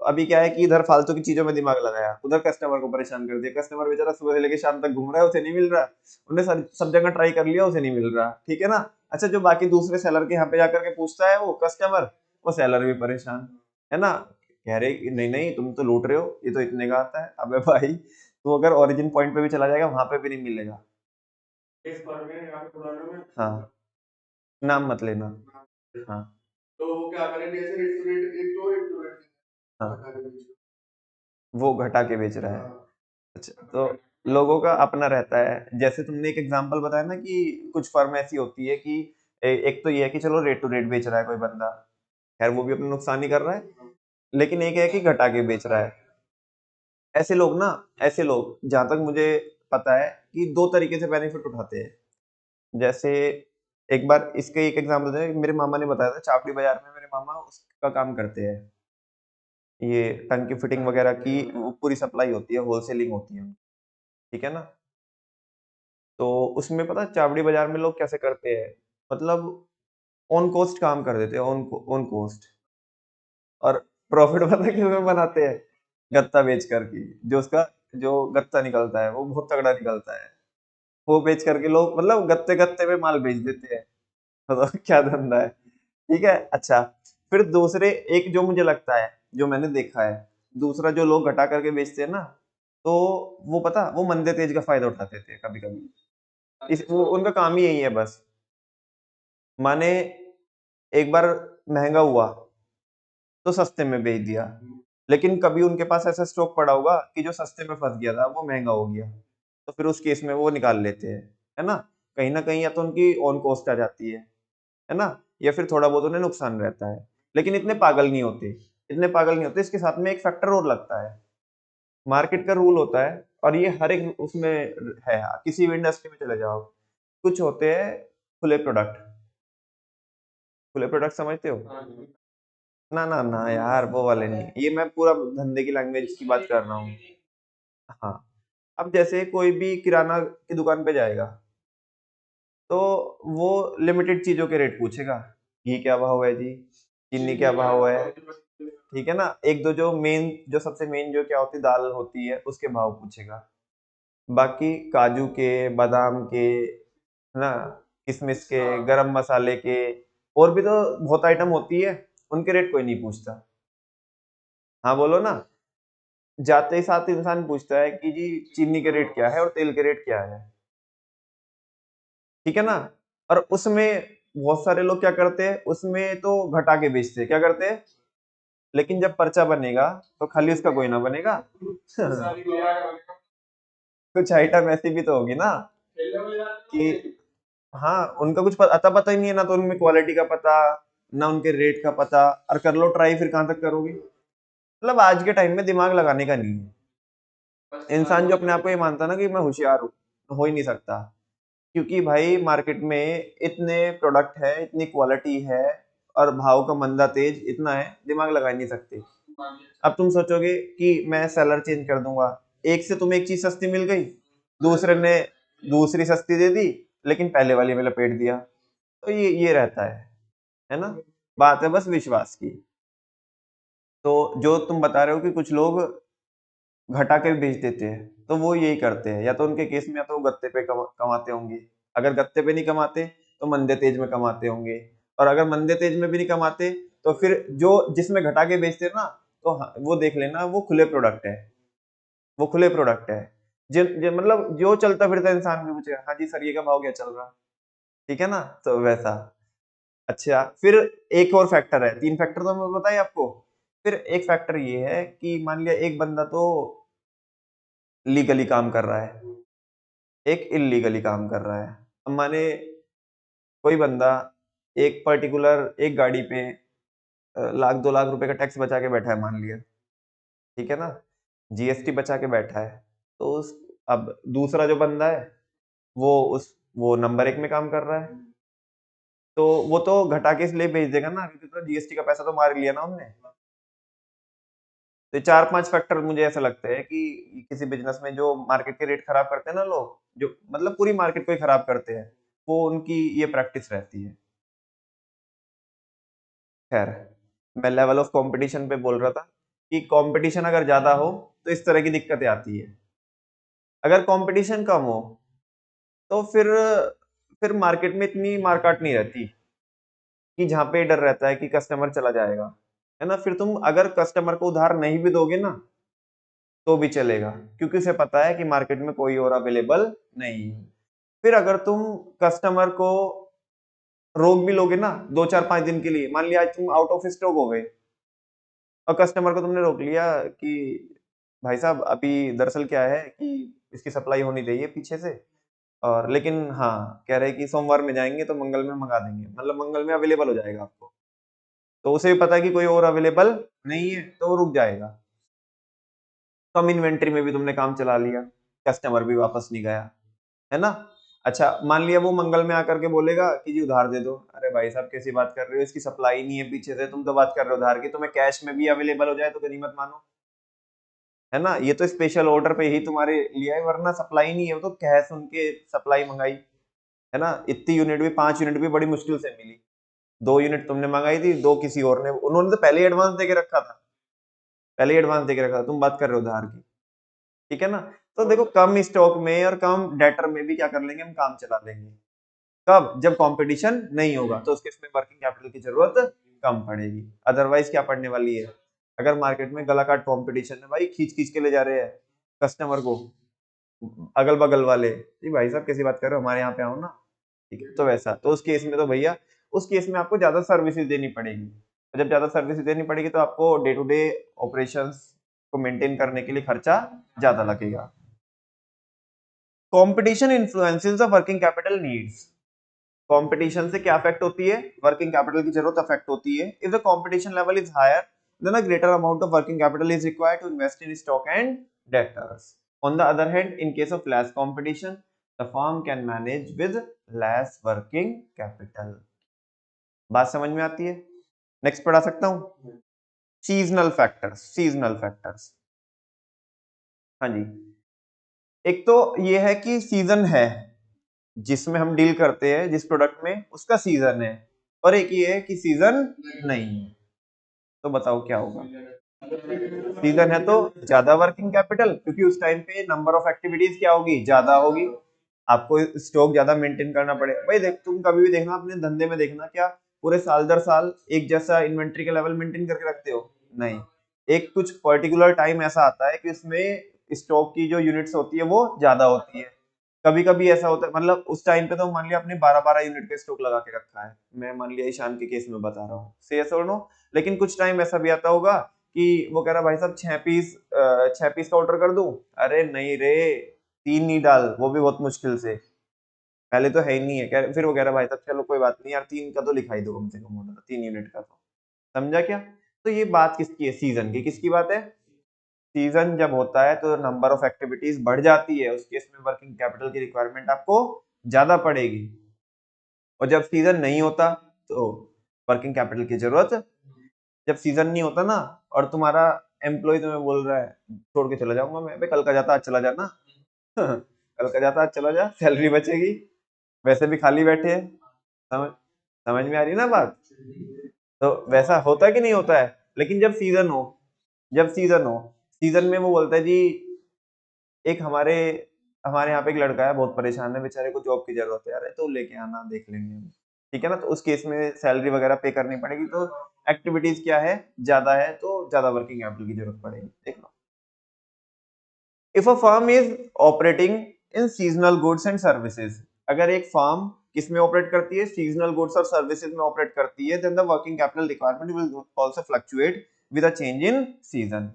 तो अभी क्या है कि इधर फालतू की चीजों में दिमाग लगाया, उधर कस्टमर को परेशान कर दिया, कस्टमर बेचारा सुबह से लेकर शाम तक घूम रहा है, उसे नहीं मिल रहा। उन्हें सब जगह ट्राई कर लिया, उसे नहीं मिल रहा, ठीक है ना। अच्छा, जो बाकी दूसरे सेलर के यहाँ पे जाकर के पूछता है वो कस्टमर, वो सेलर भी परेशान, है ना। कह रहे कि नहीं नहीं तुम तो लूट रहे हो, ये तो इतने का आता है। अबे भाई, तू अगर ओरिजिन पॉइंट पे भी चला जाएगा, वहां पे भी नहीं मिलेगा। हाँ, नाम मत लेना। हाँ, तो वो क्या करें, जैसे रेट टू रेट, एक तो रेट टू रेट, हाँ, वो घटा के बेच रहा है। अच्छा, तो लोगों का अपना रहता है। जैसे तुमने एक एग्जांपल बताया ना कि कुछ फर्म ऐसी होती है कि एक तो ये है कि चलो रेट टू रेट बेच रहा है कोई बंदा, खैर वो भी अपना नुकसान ही कर रहा है, लेकिन एक है कि घटा के बेच रहा है। ऐसे लोग ना, ऐसे लोग जहां तक मुझे पता है कि दो तरीके से बेनिफिट उठाते हैं। जैसे एक बार इसके एक एग्जांपल है, मेरे मामा ने बताया था, चापड़ी बाजार में मेरे मामा उसका काम करते हैं, ये टंकी फिटिंग वगैरह की वो पूरी सप्लाई होती है, होलसेलिंग होती है, ठीक है ना। तो उसमें पता है चावड़ी बाजार में लोग कैसे करते हैं, मतलब ऑन कॉस्ट काम कर देते हैं, ऑन कॉस्ट। और प्रॉफिट पता है किसमें बनाते हैं, गत्ता बेच करके। जो उसका जो गत्ता निकलता है वो बहुत तगड़ा निकलता है, वो बेच करके लोग मतलब गत्ते गत्ते में माल बेच देते हैं। तो क्या धंधा है, ठीक है। अच्छा, फिर दूसरे एक जो मुझे लगता है, जो मैंने देखा है, दूसरा जो लोग घटा करके बेचते हैं ना, तो वो पता वो मंदे तेज का फायदा उठाते थे कभी कभी। इस वो उनका काम ही यही है बस। माने एक बार महंगा हुआ तो सस्ते में बेच दिया, लेकिन कभी उनके पास ऐसा स्टॉक पड़ा होगा कि जो सस्ते में फंस गया था वो महंगा हो गया, तो फिर उस केस में वो निकाल लेते हैं, है ना। कहीं ना कहीं या तो उनकी ऑन कॉस्ट आ जाती है ना, या फिर थोड़ा बहुत उन्हें नुकसान रहता है, लेकिन इतने पागल नहीं होते, इतने पागल नहीं होते। इसके साथ में एक फैक्टर और लगता है, मार्केट का रूल होता है, और ये हर एक उसमें है, किसी भी इंडस्ट्री में चले जाओ, कुछ होते हैं खुले प्रोडक्ट, खुले प्रोडक्ट समझते हो। ना ना ना यार, वो वाले नहीं, ये मैं पूरा धंधे की लैंग्वेज की बात कर रहा हूँ। हाँ, अब जैसे कोई भी किराना की दुकान पे जाएगा, तो वो लिमिटेड चीजों के रेट पूछेगा, घी क्या भाव है जी, चीनी क्या भाव है, ठीक है ना। एक दो जो मेन, जो सबसे मेन जो क्या होती है, दाल होती है, उसके भाव पूछेगा। बाकी काजू के, बादाम के, है ना, किशमिश के, गरम मसाले के, और भी तो बहुत आइटम होती है, उनके रेट कोई नहीं पूछता। हाँ बोलो ना। जाते ही साथ इंसान पूछता है कि जी चीनी के रेट क्या है और तेल के रेट क्या है, ठीक है ना? और उसमें बहुत सारे लोग क्या करते हैं, उसमें तो घटा के बेचते हैं, क्या करते हैं? लेकिन जब पर्चा बनेगा तो खाली उसका कोई ना बनेगा। कुछ आइटम ऐसी भी तो होगी ना कि हाँ, उनका कुछ अता पता ही नहीं है, ना तो उनमें क्वालिटी का पता, ना उनके रेट का पता, और कर लो ट्राई फिर कहाँ तक करोगे? मतलब आज के टाइम में दिमाग लगाने का नहीं है। इंसान जो अपने आप को ये मानता है ना कि मैं होशियार हूँ, हो ही नहीं सकता। क्योंकि भाई मार्केट में इतने प्रोडक्ट है, इतनी क्वालिटी है, और भाव का मंदा तेज इतना है, दिमाग लगा ही नहीं सकते। अब तुम सोचोगे कि मैं सेलर चेंज कर दूंगा, एक से तुम्हें एक चीज सस्ती मिल गई, दूसरे ने दूसरी सस्ती दे दी, लेकिन पहले वाली में लपेट दिया। तो ये रहता है ना? बात है बस विश्वास की। तो जो तुम बता रहे हो कि कुछ लोग घटा के भी बेच देते हैं, तो वो यही करते हैं, या तो उनके केस में या तो वो गत्ते पे कमाते होंगे। अगर गत्ते पे नहीं कमाते तो मंदे तेज में कमाते होंगे, और अगर मंदे तेज में भी नहीं कमाते तो फिर जो जिसमें घटा के बेचते हैं ना, तो वो देख लेना, वो खुले प्रोडक्ट है, वो खुले प्रोडक्ट है। जिन मतलब जो चलता फिरता इंसान भी पूछेगा, हाँ जी सर ये का भाव क्या चल रहा, ठीक है ना? तो वैसा। अच्छा, फिर एक और फैक्टर है, 3 फैक्टर तो मैं बताया आपको। फिर एक फैक्टर ये है कि मान लिया एक बंदा तो लीगली काम कर रहा है, एक इल्लीगली काम कर रहा है। अब माने कोई बंदा एक पर्टिकुलर एक गाड़ी पे लाख 2 लाख रुपए का टैक्स बचा के बैठा है, मान लिया, ठीक है ना? जीएसटी बचा के बैठा है। तो अब दूसरा जो बंदा है, वो नंबर 1 में काम कर रहा है, तो वो तो घटा के इसलिए भेज देगा ना, क्योंकि तो जीएसटी का पैसा तो मार लिया ना हमने। तो 4-5 फैक्टर मुझे ऐसा लगता है कि किसी बिजनेस में जो मार्केट के रेट खराब करते हैं ना लोग, जो मतलब पूरी मार्केट को ही खराब करते हैं, वो उनकी ये प्रैक्टिस रहती है। खैर, मैं लेवल ऑफ कंपटीशन पे बोल रहा था कि कंपटीशन अगर ज्यादा हो तो इस तरह की दिक्कतें आती है। अगर कंपटीशन कम हो तो फिर मार्केट में इतनी मार्केट नहीं रहती, कि जहां पे डर रहता है कि कस्टमर चला जाएगा, है ना? फिर तुम अगर कस्टमर को उधार नहीं भी दोगे ना, तो भी चलेगा, क्योंकि उसे पता है कि मार्केट में कोई और अवेलेबल नहीं है। फिर अगर तुम कस्टमर को रोक भी लोगे ना 2 4 5 दिन के लिए, मान लिया आज तुम आउट ऑफ स्टॉक हो गए, और कस्टमर को तुमने रोक लिया कि भाई साहब अभी दरअसल क्या है कि इसकी सप्लाई होनी चाहिए पीछे से, और लेकिन हाँ कह रहे हैं कि सोमवार में जाएंगे तो मंगल में मंगा देंगे, मतलब मंगल में अवेलेबल हो जाएगा आपको। तो उसे भी पता है कि कोई और अवेलेबल नहीं है, तो वो रुक जाएगा। कम इन्वेंट्री में भी तुमने काम चला लिया, कस्टमर भी वापस नहीं गया, है ना? अच्छा, मान लिया वो मंगल में आकर के बोलेगा कि जी उधार दे दो। अरे भाई साहब कैसी बात कर रहे हो, इसकी सप्लाई नहीं है पीछे से, तुम तो बात कर रहे हो उधार की, तुम्हें कैश में भी अवेलेबल हो जाए तो गनीमत मानो, है ना? ये तो स्पेशल ऑर्डर पे ही तुम्हारे लिया है, वरना सप्लाई नहीं है, वो तो कैश सुन के सप्लाई मंगाई, है ना? इतनी यूनिट भी 5 यूनिट भी बड़ी मुश्किल से मिली। 2 यूनिट तुमने मंगाई थी, 2 किसी और ने, उन्होंने तो पहले ही एडवांस दे के रखा था, पहले ही एडवांस दे के रखा था, तुम बात कर रहे हो उधार की, ठीक है ना? तो देखो कम स्टॉक में और कम डेटर में भी क्या कर लेंगे, हम काम चला लेंगे। कब? जब कंपटीशन नहीं होगा, तो उसके इसमें वर्किंग कैपिटल की जरूरत कम पड़ेगी। अदरवाइज क्या पड़ने वाली है, अगर मार्केट में गला काट कंपटीशन है भाई, खींच खींच के ले जा रहे हैं कस्टमर को, अगल बगल वाले, जी भाई साहब कैसी बात कर रहे हो, हमारे यहाँ पे आओ ना, ठीक है? तो वैसा, तो उस केस में तो भैया, उस केस में आपको ज्यादा सर्विसेज देनी पड़ेगी, और जब ज्यादा सर्विसेज देनी पड़ेगी तो आपको डे टू डे ऑपरेशंस को मेंटेन करने के लिए खर्चा ज्यादा लगेगा। Competition influences the working capital needs. Competition से क्या अफेक्ट होती है, वर्किंग कैपिटल की जरूरत अफेक्ट होती है। If the competition level is higher, then a greater amount of working capital is required to invest in stock and debtors. On the other hand, in case of less competition, the firm can manage with less working capital. बात समझ में आती है? Next पढ़ा सकता हूं? Seasonal factors, seasonal factors. हाँ जी, एक तो ये है कि सीजन है, जिसमें हम डील करते हैं जिस प्रोडक्ट में, उसका सीजन है, और एक ये है कि सीजन नहीं है। तो बताओ क्या होगा? सीजन है तो ज्यादा वर्किंग कैपिटल, क्योंकि उस टाइम पे नंबर ऑफ एक्टिविटीज क्या होगी, ज्यादा होगी, आपको स्टॉक ज्यादा मेंटेन करना पड़ेगा। भाई देख, तुम कभी भी देखना अपने धंधे में, देखना क्या पूरे साल दर साल एक जैसा इन्वेंट्री का लेवल मेंटेन करके रखते हो? नहीं, एक कुछ पर्टिकुलर टाइम ऐसा आता है कि उसमें स्टॉक की जो यूनिट्स होती है वो ज्यादा होती है। कभी कभी ऐसा होता है, मतलब उस टाइम पे तो मान लिया आपने 12-12 यूनिट का स्टॉक लगा के रखा है, मैं मान लिया ईशान के केस में बता रहा हूँ, से यस और नो। लेकिन कुछ टाइम ऐसा भी आता होगा कि वो कह रहा भाई साहब 6 पीस का ऑर्डर कर दूं। अरे नहीं रे, 3 ही डाल, वो भी बहुत मुश्किल से, पहले तो है ही नहीं है। फिर वो कह रहा भाई साहब चलो कोई बात नहीं यार, 3 का तो लिखा ही दो कम से कम ऑर्डर, 3 यूनिट का तो। समझा क्या? तो ये बात किसकी है? सीजन की। किसकी बात है? सीजन जब होता है तो नंबर ऑफ एक्टिविटीज बढ़ जाती है, उस केस में वर्किंग कैपिटल की रिक्वायरमेंट आपको ज्यादा पड़ेगी। और जब सीजन नहीं होता तो वर्किंग कैपिटल की जरूरत, जब सीजन नहीं होता ना, और तुम्हारा एम्प्लॉय तुम्हें बोल रहा है छोड़ के चला जाऊंगा मैं, कल का जाता आज चला जाना कल का जाता आज चला जा, सैलरी बचेगी, वैसे भी खाली बैठे हैं। समझ समझ में आ रही है ना बात? तो वैसा होता है कि नहीं होता है? लेकिन जब सीजन हो, सीजन में वो बोलता है जी, एक हमारे हमारे यहाँ पे एक लड़का है बहुत परेशान है बेचारे को, जॉब की जरूरत है, अरे तो लेके आना, देख लेंगे हम। ठीक है ना? तो उस केस में सैलरी वगैरह पे करनी पड़ेगी, तो एक्टिविटीज क्या है, ज्यादा है तो ज्यादा वर्किंग कैपिटल की जरूरत पड़ेगी। देख लो, if a firm is operating in seasonal goods and services, अगर एक फर्म किस में ऑपरेट करती है? सीजनल गुड्स और सर्विसेज में ऑपरेट करती है, then the working capital requirement will also fluctuate with a change in season.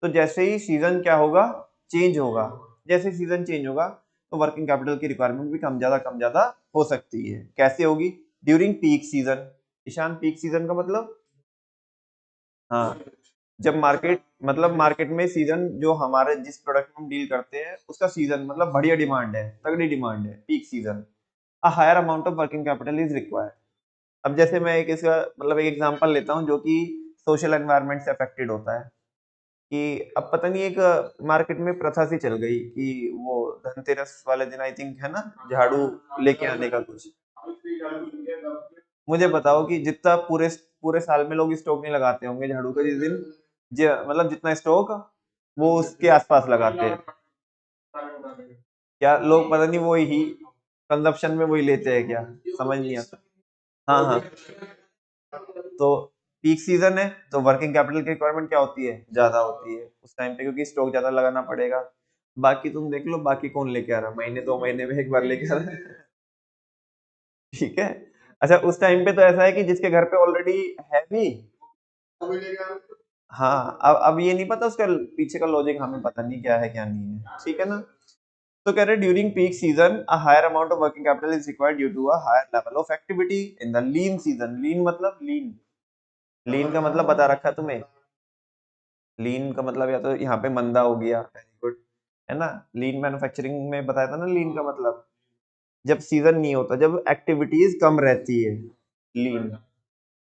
तो जैसे ही सीजन क्या होगा, चेंज होगा, जैसे सीजन चेंज होगा तो वर्किंग कैपिटल की रिक्वायरमेंट भी कम ज्यादा हो सकती है। कैसे होगी? During peak season. Ishan, peak season का मतलब? हाँ, जब मार्केट, मतलब मार्केट में सीजन, जो हमारे जिस प्रोडक्ट में हम डील करते हैं उसका सीजन, मतलब बढ़िया डिमांड है, तगड़ी डिमांड है, peak season, a higher amount of working capital is required. अब जैसे मैं एक इसका मतलब एक एग्जांपल लेता हूँ जो कि सोशल एनवायरनमेंट से अफेक्टेड होता है, कि अब पता नहीं एक मार्केट में प्रथा सी चल गई कि वो धनतेरस वाले दिन आई थिंक है ना, झाड़ू लेके आने का कुछ। मुझे बताओ कि जितना पूरे पूरे साल में लोग स्टॉक नहीं लगाते होंगे झाड़ू का, जिस दिन मतलब जितना स्टॉक वो उसके आसपास लगाते हैं, क्या लोग पता नहीं वो ही कंजप्शन में वही लेते हैं क्या? समझ नहीं आता। हाँ हाँ, तो पीक सीजन है तो वर्किंग कैपिटल की रिक्वायरमेंट क्या होती है? ज्यादा होती है उस टाइम पे, क्योंकि स्टॉक ज्यादा लगाना पड़ेगा। बाकी तुम देख लो, बाकी कौन लेके आ रहा है, महीने 2 महीने में एक बार लेके आ रहा है ठीक है। अच्छा, उस टाइम पे तो ऐसा है कि जिसके घर पे ऑलरेडी है भी, हाँ, अब ये नहीं पता उसका पीछे का लॉजिक, हमें पता नहीं क्या है क्या नहीं है। ठीक है ना? तो कह रहे during peak season a higher amount of working capital is required due to a higher level of activity in the lean season. Lean मतलब लीन, लीन का मतलब बता रखा है तुम्हें? लीन का मतलब या तो यहाँ पे मंदा हो गया, वेरी गुड, है ना? लीन मैन्युफैक्चरिंग में बताया था ना लीन का मतलब, जब सीजन नहीं होता, जब एक्टिविटीज कम रहती है, लीन।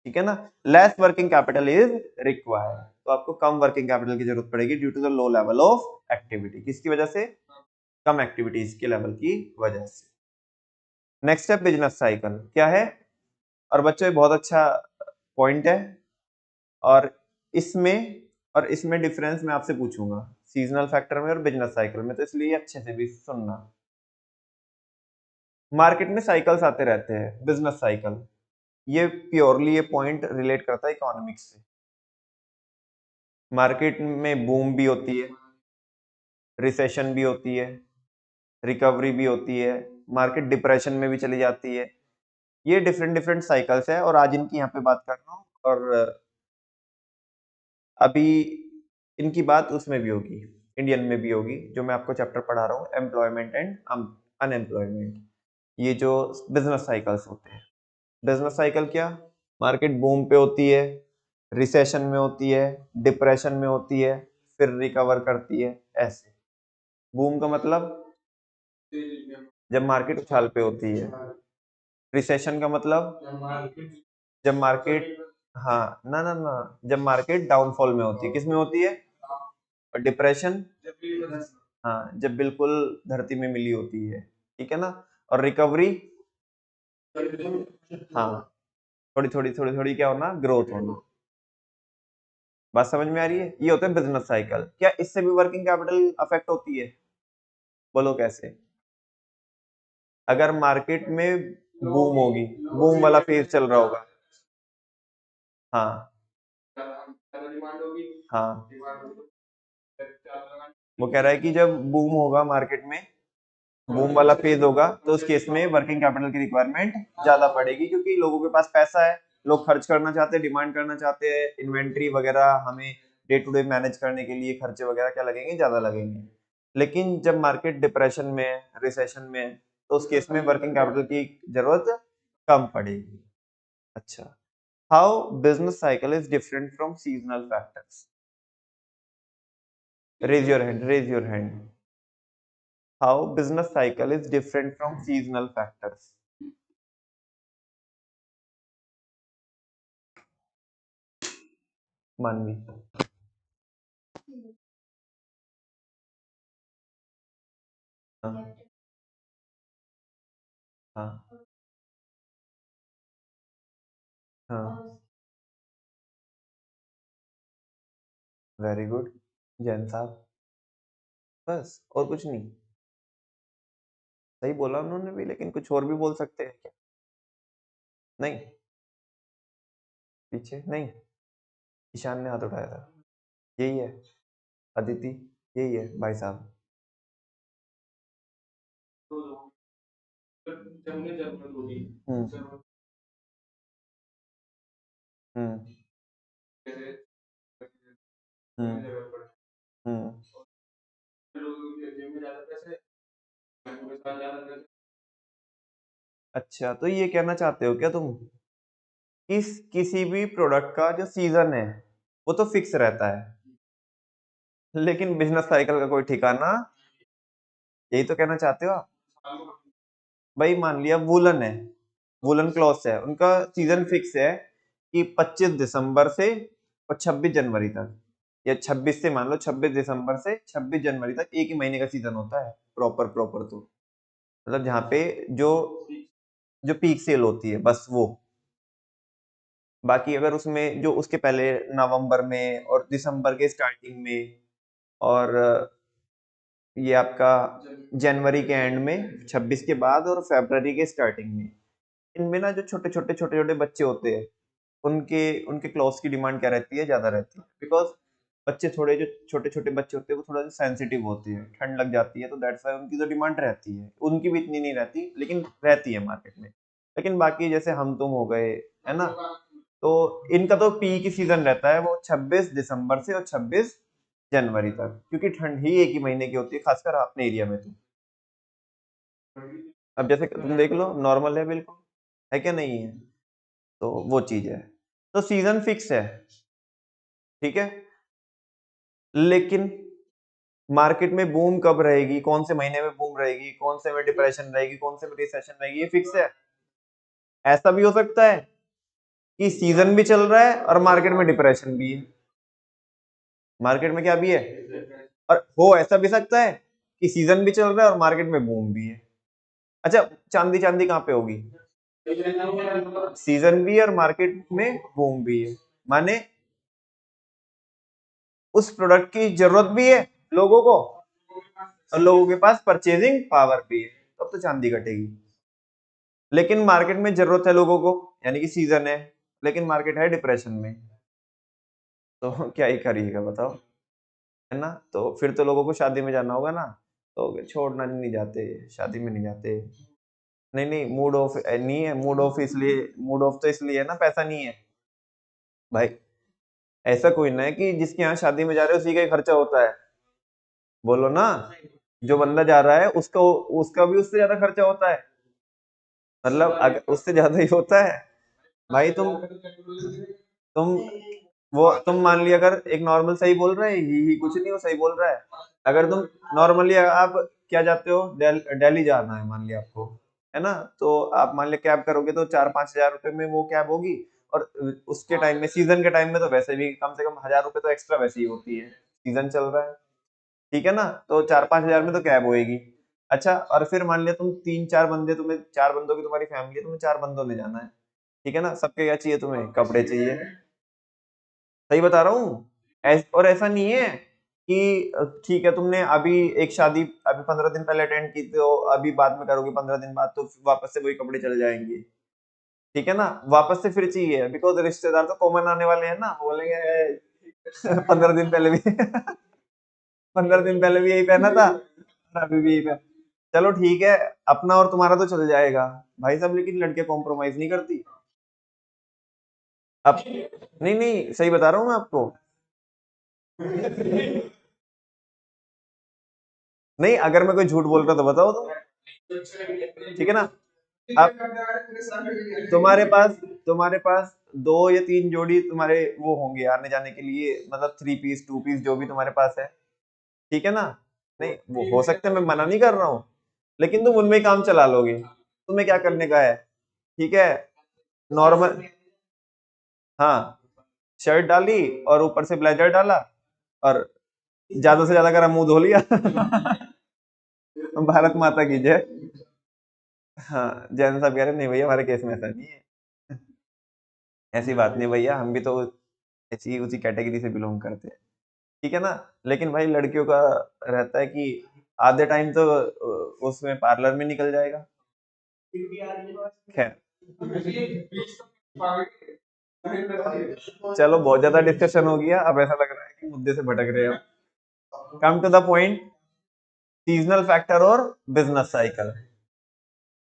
ठीक है ना? Less working capital is required, तो आपको कम वर्किंग कैपिटल की जरूरत पड़ेगी due to the low level of activity. किसकी वजह से? कम एक्टिविटीज के लेवल की वजह से। नेक्स्ट है बिजनेस साइकिल, क्या है? और बच्चों ये बहुत अच्छा पॉइंट है, और इसमें इसमें डिफरेंस मैं आपसे पूछूंगा सीजनल फैक्टर में और बिजनेस साइकिल में, तो इसलिए अच्छे से भी सुनना। मार्केट में साइकिल्स आते रहते हैं, बिजनेस साइकिल, ये प्योरली ये पॉइंट रिलेट करता है इकोनॉमिक्स से। मार्केट में बूम भी होती है, रिसेशन भी होती है, रिकवरी भी होती है, मार्केट डिप्रेशन में भी चली जाती है। ये डिफरेंट डिफरेंट साइकिल्स है, और आज इनकी यहाँ पे बात कर रहा हूँ। और अभी इनकी बात उसमें भी होगी, इंडियन में भी होगी, जो मैं आपको चैप्टर पढ़ा रहा हूँ, एम्प्लॉयमेंट एंड अनएम्प्लॉयमेंट। ये जो बिजनेस साइकिल्स होते हैं, बिजनेस साइकिल क्या? मार्केट बूम पे होती है, रिसेशन में होती है, डिप्रेशन में होती है, फिर रिकवर करती है, ऐसे। बूम का मतलब जब मार्केट उछाल पे होती है। रिसेशन का मतलब जब मार्केट, हाँ, ना ना ना, जब मार्केट डाउनफॉल में होती है। किस में होती है? और डिप्रेशन, हाँ, जब बिल्कुल धरती में मिली होती है। ठीक है ना? और रिकवरी, हाँ, थोड़ी थोड़ी क्या होना, ग्रोथ होना। बात समझ में आ रही है? ये होता है बिजनेस साइकिल। क्या इससे भी वर्किंग कैपिटल अफेक्ट होती है? बोलो कैसे? अगर मार्केट में बूम होगी, बूम वाला फेज चल रहा होगा, हाँ, हाँ, वो कह रहा है कि जब बूम होगा मार्केट में, बूम वाला फेज होगा, तो उस केस में वर्किंग कैपिटल की रिक्वायरमेंट ज्यादा पड़ेगी, क्योंकि लोगों के पास पैसा है, लोग खर्च करना चाहते हैं, डिमांड करना चाहते हैं, इन्वेंट्री वगैरह हमें डे टू डे मैनेज करने के लिए खर्चे वगैरह क्या लगेंगे, ज्यादा लगेंगे। लेकिन जब मार्केट डिप्रेशन में है, रिसेशन में है, तो उस केस में वर्किंग कैपिटल की जरूरत कम पड़ेगी। अच्छा, how business cycle is different from seasonal factors? Raise your hand, raise your hand. How business cycle is different from seasonal factors? Manvi. हाँ, हाँ, हाँ, वेरी गुड। जैन साहब, बस और कुछ नहीं? सही बोला उन्होंने भी, लेकिन कुछ और भी बोल सकते हैं क्या? नहीं? पीछे नहीं? ईशान ने हाथ उठाया था। यही है? अदिति, यही है भाई साहब? हम्म, हम्म, हम्म, हम्म। अच्छा, तो ये कहना चाहते हो क्या तुम, किसी भी प्रोडक्ट का जो सीजन है वो तो फिक्स रहता है, लेकिन बिजनेस साइकिल का कोई ठिकाना, यही तो कहना चाहते हो आप? भाई मान लिया वुलन है, वुलन क्लॉथ है, उनका सीजन फिक्स है कि 25 दिसंबर से और 26 जनवरी तक, या 26 से, मान लो 26 दिसंबर से 26 जनवरी तक एक ही महीने का सीजन होता है, प्रॉपर प्रॉपर तो मतलब जहाँ पे जो जो पीक सेल होती है बस वो। बाकी अगर उसमें जो उसके पहले नवंबर में और दिसंबर के स्टार्टिंग में, और ये आपका जनवरी के एंड में 26 के बाद और फरवरी के स्टार्टिंग में, इनमें ना जो छोटे छोटे बच्चे होते हैं, उनके उनके क्लॉथ्स की डिमांड क्या रहती है, ज्यादा रहती है, बिकॉज बच्चे थोड़े, जो छोटे छोटे बच्चे होते हैं वो थोड़ा सा सेंसिटिव होते हैं, ठंड लग जाती है, तो दैट्स व्हाई उनकी जो डिमांड रहती है, उनकी भी इतनी नहीं रहती, लेकिन रहती है मार्केट में। लेकिन बाकी जैसे हम तुम हो गए, है ना, तो इनका तो पी की सीजन रहता है, वो 26 दिसंबर से और 26 जनवरी तक, क्योंकि ठंड ही एक ही महीने की होती है, खासकर अपने एरिया में तो। अब जैसे तुम देख लो, नॉर्मल है बिल्कुल, है क्या नहीं है? तो वो चीज है, तो सीजन फिक्स है, ठीक है, लेकिन मार्केट में बूम कब रहेगी, कौन से महीने में बूम रहेगी, कौन से में डिप्रेशन रहेगी, कौन से में रिसेशन रहेगी, ये फिक्स है। ऐसा भी हो सकता है कि सीजन भी चल रहा है और मार्केट में डिप्रेशन भी है, मार्केट में क्या भी है, और हो ऐसा भी सकता है कि सीजन भी चल रहा है और मार्केट में बूम भी है। अच्छा, चांदी चांदी कहाँ पे होगी? सीजन भी है और मार्केट में बूम भी है, माने उस प्रोडक्ट की जरूरत भी है लोगों को, और लोगों के पास परचेजिंग पावर भी है, तब तो चांदी घटेगी। लेकिन मार्केट में जरूरत है लोगों को, यानी कि सीजन है, लेकिन मार्केट है डिप्रेशन में, तो क्या ही करिएगा बताओ, है ना? तो फिर तो लोगों को शादी में जाना होगा ना, तो छोड़ना नहीं जाते, शादी में नहीं जाते। नहीं नहीं, मूड ऑफ नहीं है, मूड ऑफ इसलिए, मूड ऑफ तो इसलिए है ना, पैसा नहीं है भाई। ऐसा कोई ना है कि जिसके यहाँ शादी में जा रहे हो उसी का ही खर्चा होता है, बोलो ना। जो बंदा जा रहा है उसका उसका भी उससे ज्यादा खर्चा होता है, मतलब अगर उससे ज्यादा ही होता है भाई। तुम वो तुम मान लिया, अगर एक नॉर्मल सही बोल रहा है, ही कुछ नहीं, वो सही बोल रहा है। अगर तुम नॉर्मली, आप क्या जाते हो, दिल्ली जाना है मान लिया आपको, है ना, तो आप मान लिया कैब करोगे तो 4-5 हजार रुपए में वो कैब होगी, और उसके टाइम में, सीजन के टाइम में तो वैसे भी कम से कम 1000 रुपए तो एक्स्ट्रा वैसे ही होती है, सीजन चल रहा है, ठीक है ना, तो 4-5 हजार में तो कैब होएगी। अच्छा, और फिर मान लिया तुम 3-4 बंदे, तुम्हें 4 बंदों की तुम्हारी फैमिली है, तुम्हें 4 बंदों ने जाना है, ठीक है ना, सबके क्या चाहिए, तुम्हें कपड़े चाहिए, सही बता रहा हूँ। और ऐसा नहीं है कि ठीक है, तुमने अभी एक शादी अभी 15 दिन पहले अटेंड की, तो अभी बाद में करोगे 15 दिन बाद, तो वापस से वही कपड़े चल जाएंगे, ठीक है ना, वापस से फिर चाहिए, बिकॉज रिश्तेदार तो कॉमन आने वाले हैं ना, वो बोलेंगे 15 दिन पहले भी 15 दिन पहले भी यही पहना था और अभी भी यही पहना। चलो ठीक है, अपना और तुम्हारा तो चल जाएगा भाई साहब, लेकिन लड़कियां कॉम्प्रोमाइज नहीं करती। अब नहीं नहीं, सही बता रहा हूँ मैं आपको। नहीं, अगर मैं कोई झूठ बोल रहा तो बताओ तुम, ठीक है ना। अब तुम्हारे पास 2 या 3 जोड़ी तुम्हारे वो होंगे आने जाने के लिए, मतलब 3 पीस 2 पीस जो भी तुम्हारे पास है, ठीक है ना। नहीं, वो हो सकता है, मैं मना नहीं कर रहा हूँ, लेकिन तुम उनमें ही काम चला लोगे, तुम्हें क्या करने का है, ठीक है। नॉर्मल, हाँ, शर्ट डाली और ऊपर से ब्लेजर डाला, और ज्यादा से ज्यादा अगर मुंह धो लिया भारत माता की जय। हाँ, जैन साहब कह रहे नहीं भैया, हमारे केस में ऐसा नहीं है। ऐसी बात नहीं भैया, हम भी तो ऐसी उसी कैटेगरी से बिलोंग करते हैं, ठीक है ना। लेकिन भाई लड़कियों का रहता है कि आधे टाइम तो उसमें पार्लर में निकल जाएगा। खैर, चलो बहुत ज्यादा डिस्कशन हो गया, अब ऐसा लग रहा है कि मुद्दे से भटक रहे हैं। Come to the point, seasonal factor और बिजनेस साइकिल।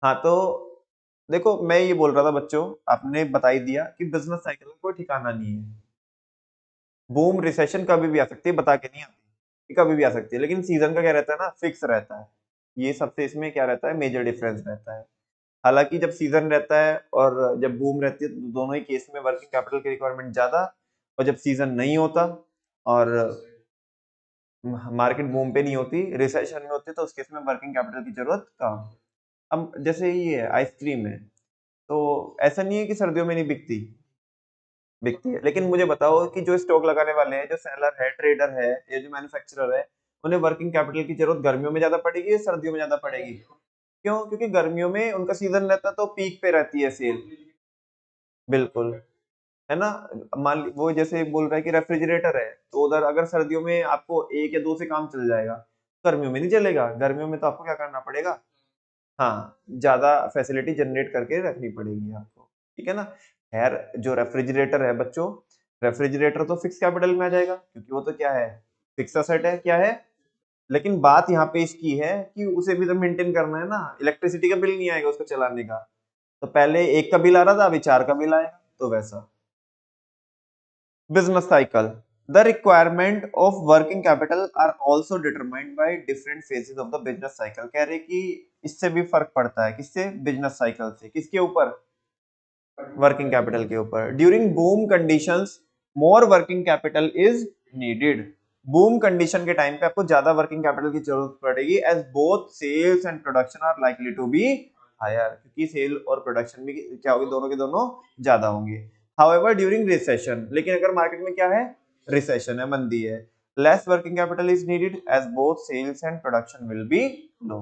हाँ तो देखो, मैं ये बोल रहा था बच्चों, आपने बता ही दिया कि बिजनेस साइकिल का कोई ठिकाना नहीं है। बूम रिसेशन कभी भी आ सकती है, बता के नहीं आती, कभी भी आ सकती है, लेकिन सीजन का क्या रहता है ना, फिक्स रहता है। ये सबसे इसमें क्या रहता है, मेजर डिफरेंस रहता है। हालांकि जब सीजन रहता है और जब बूम रहती है, तो दोनों ही केस में वर्किंग कैपिटल की रिक्वायरमेंट ज्यादा, और जब सीजन नहीं होता और मार्केट बूम पे नहीं होती, रिसेशन में होती है, तो उस केस में वर्किंग कैपिटल की जरूरत कम। अब जैसे ये आइसक्रीम है, तो ऐसा नहीं है कि सर्दियों में नहीं बिकती, बिकती है, लेकिन मुझे बताओ कि जो स्टॉक लगाने वाले हैं, जो सेलर है, ट्रेडर है, या जो मैन्युफैक्चरर है, उन्हें वर्किंग कैपिटल की जरूरत गर्मियों में ज्यादा पड़ेगी या सर्दियों में ज्यादा पड़ेगी? क्यों? क्योंकि गर्मियों में उनका सीजन रहता है, तो पीक पे रहती है सेल। बिल्कुल, है ना। मान ली वो जैसे बोल रहा है कि रेफ्रिजरेटर है, तो उधर अगर सर्दियों में आपको 1 या 2 से काम चल जाएगा, गर्मियों में नहीं चलेगा, गर्मियों में तो आपको क्या करना पड़ेगा, हाँ, ज्यादा फैसिलिटी जनरेट करके रखनी पड़ेगी आपको, ठीक है ना। खैर, जो रेफ्रिजरेटर है बच्चों, रेफ्रिजरेटर तो फिक्स कैपिटल में आ जाएगा, क्योंकि वो तो क्या है, फिक्स असेट है, क्या है। लेकिन बात यहाँ पे इसकी है कि उसे भी तो मेंटेन करना है ना, इलेक्ट्रिसिटी का बिल नहीं आएगा उसको चलाने का, तो पहले एक का बिल आ रहा था, अभी 4 का बिल आएगा, तो वैसा। Business cycle. The requirement of working capital are also determined by different phases of the business cycle. कह रहे कि इससे भी फर्क पड़ता है, किससे, बिजनेस साइकिल से, किसके ऊपर, वर्किंग कैपिटल के ऊपर। During boom conditions more working capital is needed. Boom condition के टाइम पे आपको ज्यादा वर्किंग कैपिटल की जरूरत पड़ेगी, as both sales and production are likely to be higher, क्योंकि सेल और प्रोडक्शन भी क्या होगी, दोनों के दोनों ज्यादा होंगे। हाउएवर ड्यूरिंग रिसेशन, लेकिन अगर मार्केट में क्या है, रिसेशन है, मंदी है, less working capital is needed as both sales and production will be low,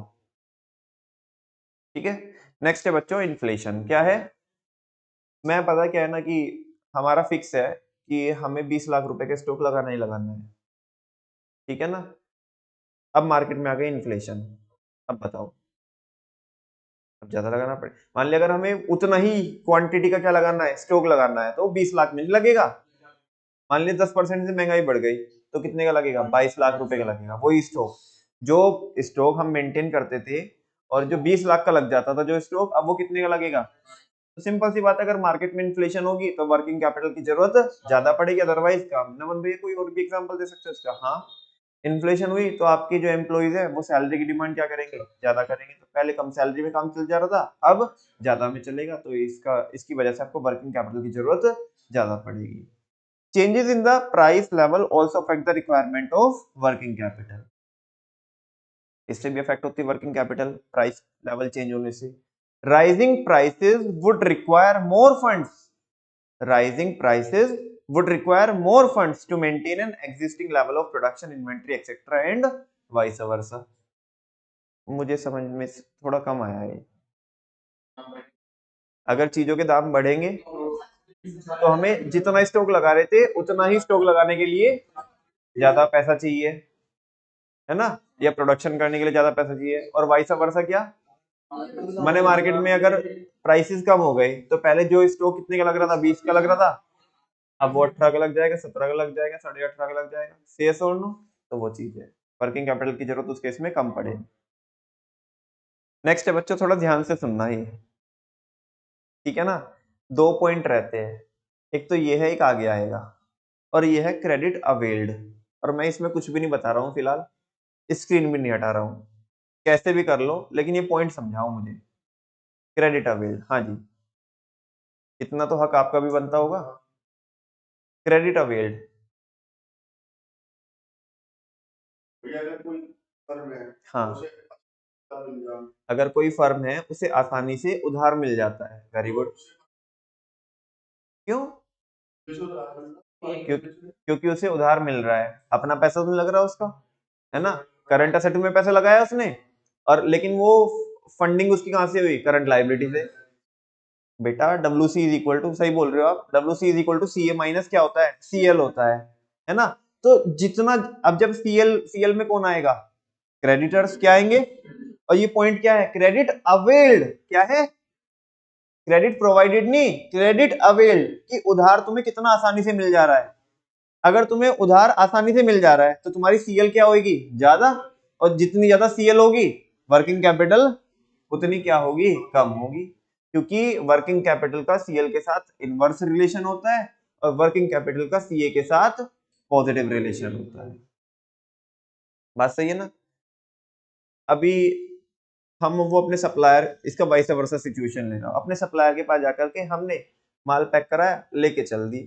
ठीक है। नेक्स्ट है बच्चों, इन्फ्लेशन क्या है। मैं पता क्या है ना कि हमारा फिक्स है कि हमें 20 लाख रुपए के स्टॉक लगाना ही लगाना है, ठीक है ना। अब मार्केट में आ गई इन्फ्लेशन, अब बताओ, अब ज्यादा लगाना पड़े, मान लिया अगर हमें उतना ही क्वांटिटी का क्या लगाना है, स्टॉक लगाना है, तो 20 लाख में नहीं लगेगा। मान लिया 10% से महंगाई बढ़ गई, तो कितने का लगेगा, 22 लाख रुपए का लगेगा, वही स्टॉक, जो स्टॉक हम मेंटेन करते थे, और जो 20 लाख का लग जाता था जो स्टॉक, अब वो कितने का लगेगा। तो सिंपल सी बात है, अगर मार्केट में इन्फ्लेशन होगी तो वर्किंग कैपिटल की जरूरत ज्यादा पड़ेगी, अदरवाइज कम। नमन भैया कोई और भी एग्जांपल दे सकते हो इसका? हाँ, इन्फ्लेशन हुई तो आपकी जो एम्प्लॉइज है वो सैलरी की डिमांड क्या करेंगे, ज्यादा करेंगे, तो पहले कम सैलरी में काम चल जा रहा था, अब ज्यादा में चलेगा, तो इसकी वजह से आपको वर्किंग कैपिटल की जरूरत ज्यादा पड़ेगी। Changes in the price level also affect the requirement of working capital, इससे भी अफेक्ट होती है working capital, price level change होने से। Rising prices would require more funds, rising prices would require more funds to maintain an existing level of production, inventory, etc. and vice versa. मुझे समझ में थोड़ा कम आया है। अगर चीजों के दाम बढ़ेंगे तो हमें जितना स्टॉक लगा रहे थे उतना ही स्टॉक लगाने के लिए ज्यादा पैसा चाहिए, है ना, या प्रोडक्शन करने के लिए ज्यादा पैसा चाहिए, और वाइस वर्सा क्या, मनी मार्केट में अगर प्राइसेस कम हो गए, तो पहले जो स्टॉक कितने का लग रहा था, 20 का लग रहा था, अब वो 18 का लग जाएगा, 17 का लग जाएगा, 18.5 का लग जाएगा, शेष और नो, तो वो चीज है वर्किंग कैपिटल की जरूरत उस केस में कम पड़े। नेक्स्ट है बच्चों, थोड़ा ध्यान से सुनना ही, ठीक है ना। दो पॉइंट रहते हैं, एक तो ये है, एक आगे आएगा, और ये है क्रेडिट अवेल्ड। और मैं इसमें कुछ भी नहीं बता रहा हूँ फिलहाल, स्क्रीन भी नहीं हटा रहा हूँ, कैसे भी कर लो, लेकिन ये पॉइंट समझाओ मुझे। क्रेडिट अवेल्ड, हाँ जी, इतना तो हक आपका भी बनता होगा। क्रेडिट अवेल्ड, हाँ, अगर कोई फर्म है उसे आसानी से उधार मिल जाता है, वेरी गुड। क्यों? क्योंकि उसे उधार मिल रहा है, अपना पैसा तो नहीं लग रहा उसका, है ना, करंट असेट में पैसा लगाया उसने, और लेकिन वो फंडिंग उसकी कहां से हुई, करंट लायबिलिटी से। बेटा WC इज इक्वल टू, सही बोल रहे हो आप, WC is equal to CA minus क्या होता है, CL होता है ना। तो जितना, अब जब CL में कौन आएगा, क्रेडिटर्स क्या आएंगे, और ये पॉइंट क्या है, क्रेडिट अवेल्ड, क्या है, क्रेडिट प्रोवाइडेड नहीं, क्रेडिट अवेल्ड, कि उधार तुम्हें कितना आसानी से मिल जा रहा है। अगर तुम्हें उधार आसानी से मिल जा रहा है तो तुम्हारी CL क्या होगी, ज्यादा, और जितनी ज्यादा CL होगी वर्किंग कैपिटल उतनी क्या होगी, कम होगी, क्योंकि वर्किंग कैपिटल का CL के साथ इनवर्स रिलेशन होता है, और वर्किंग कैपिटल का CA के साथ पॉजिटिव रिलेशन होता है। बात सही है ना। अभी हम वो अपने सप्लायर, इसका वाइस वर्सा सिचुएशन ले रहा हूं, अपने सप्लायर के पास जाकर के हमने माल पैक कराया, लेके चल दी,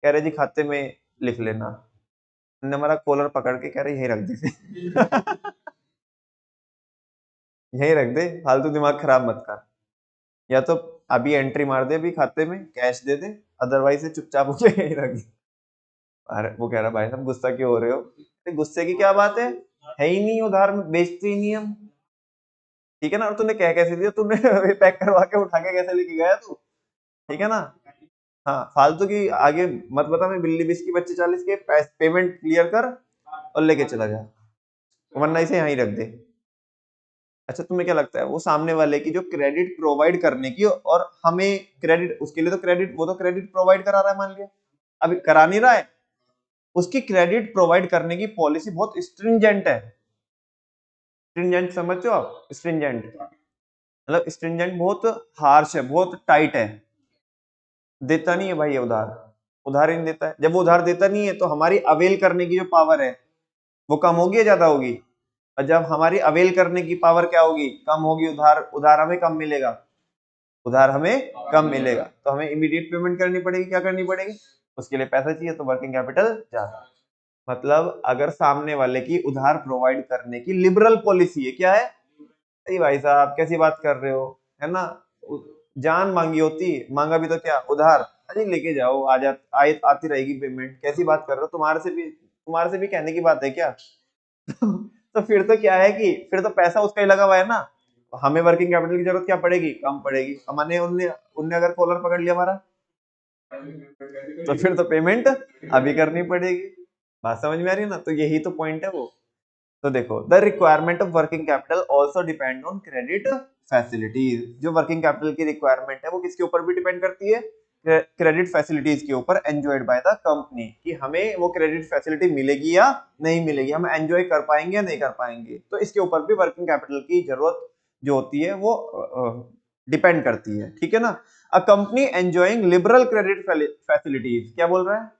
कह रहे जी खाते में लिख लेना, ने हमारा कॉलर पकड़ के कह रहे यही रख दे यही रख दे, फालतू दिमाग खराब मत कर, या तो अभी एंट्री मार दे, अभी खाते में कैश दे दे, अदरवाइज से चुपचाप उसे यही रख दे। अरे वो कह रहा भाई साहब गुस्सा क्यों हो रहे हो, गुस्से की क्या बात है ही नहीं, उधार में बेचते ही नहीं हम, ठीक है ना, और तूने कह कैसे दिया, तूने पैक करवा के उठा के कैसे लेके गया तू, ठीक है ना। हाँ, फालतू की आगे मत बता, मैं बिल्ली बिस की बच्चे 40 के पेमेंट क्लियर कर और लेके चला जा, वरना इसे यहीं रख दे। अच्छा तुम्हें क्या लगता है, वो सामने वाले की जो क्रेडिट प्रोवाइड करने की, और हमें क्रेडिट, उसके लिए तो क्रेडिट, वो तो क्रेडिट प्रोवाइड करा रहा है, मान लिया अभी करा नहीं रहा है, उसकी क्रेडिट प्रोवाइड करने की पॉलिसी बहुत स्ट्रिंजेंट है। स्ट्रिंजेंट समझते हो आप, स्ट्रिंजेंट मतलब स्ट्रिंजेंट बहुत हार्श है, बहुत टाइट है, देता नहीं है भाई ये उधार, उधार ही नहीं देता है। जब वो उधार देता नहीं है तो हमारी अवेल करने की जो पावर है वो कम होगी या ज्यादा होगी, और जब हमारी अवेल करने की पावर क्या होगी, कम होगी, उधार उधार हमें कम मिलेगा, उधार हमें कम मिलेगा, तो हमें इमीडिएट पेमेंट करनी पड़ेगी, क्या करनी पड़ेगी, उसके लिए पैसा चाहिए, तो वर्किंग कैपिटल ज्यादा। मतलब अगर सामने वाले की उधार प्रोवाइड करने की लिबरल पॉलिसी है, क्या है, अरे भाई साहब कैसी बात कर रहे हो, है ना, जान मांगी होती, मांगा भी तो क्या, उधार, अरे लेके जाओ, आ जा, आती रहेगी पेमेंट, कैसी बात कर रहे हो, तुम्हारे से भी कहने की बात है क्या तो फिर तो क्या है कि फिर तो पैसा उसका ही लगा हुआ है ना, हमें वर्किंग कैपिटल की जरूरत क्या पड़ेगी, कम पड़ेगी, हमने उनने उनने अगर कॉलर पकड़ लिया हमारा, तो फिर तो पेमेंट अभी करनी पड़ेगी। बात समझ में आ रही है ना, तो यही तो पॉइंट है वो। तो देखो, the requirement of working capital also depend on credit facilities, जो वर्किंग कैपिटल की रिक्वायरमेंट है वो किसके ऊपर भी डिपेंड करती है, क्रेडिट फैसिलिटीज के ऊपर, एंजॉयड बाय द कंपनी, कि हमें वो क्रेडिट फैसिलिटी मिलेगी या नहीं मिलेगी, हम एंजॉय कर पाएंगे या नहीं कर पाएंगे, तो इसके ऊपर भी वर्किंग कैपिटल की जरूरत जो होती है वो डिपेंड करती है, ठीक है ना। A company enjoying liberal credit facilities, क्या बोल रहा है,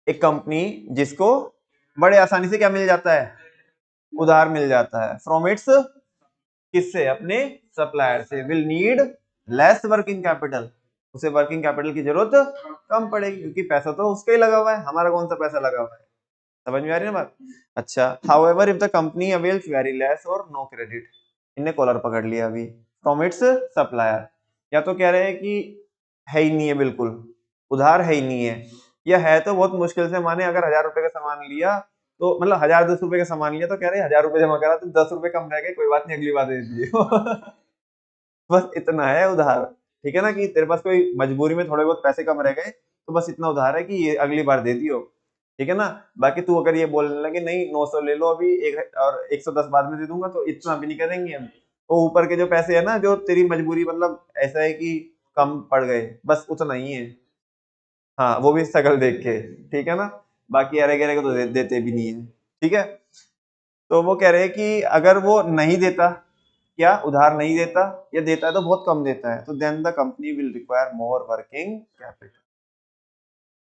एक कंपनी जिसको बड़े आसानी से क्या मिल जाता है, उधार मिल जाता है, फ्रॉम इट्स, किससे, अपने सप्लायर से, will need less working capital, उसे वर्किंग कैपिटल की जरूरत कम पड़ेगी, क्योंकि पैसा तो उसका ही लगा हुआ है, हमारा कौन सा पैसा लगा हुआ है, समझ में आ रही है ना बात। अच्छा, however if the company avails very less और नो क्रेडिट, इनने कॉलर पकड़ लिया अभी, फ्रॉम इट्स सप्लायर, या तो कह रहे हैं कि है ही नहीं है बिल्कुल, उधार है ही नहीं है, या है तो बहुत मुश्किल से, माने अगर 1000 रुपए का सामान लिया, तो मतलब 1010 रुपए का सामान लिया तो कह रहे हैं 1000 रुपए जमा करा, तो 10 रुपए कम रह गए, कोई बात नहीं अगली बार दे दीजिए बस इतना है उधार, ठीक है ना, कि तेरे पास कोई मजबूरी में थोड़े बहुत पैसे कम रह गए, तो बस इतना उधार है कि ये अगली बार दे दियो, ठीक है ना। बाकी तू अगर ये बोलने लगे नहीं 900 ले लो अभी, एक और 110 बाद में दे दूंगा, तो इतना भी नहीं करेंगे हम, वो ऊपर के जो पैसे है ना, जो तेरी मजबूरी, मतलब ऐसा है कि कम पड़ गए, बस उतना ही है, हाँ वो भी शकल देख के, ठीक है ना। बाकी अरे गरे को तो देते भी नहीं है, ठीक है। तो वो कह रहे हैं कि अगर वो नहीं देता, क्या उधार नहीं देता या देता है तो बहुत कम देता है, तो then the company will require more working capital,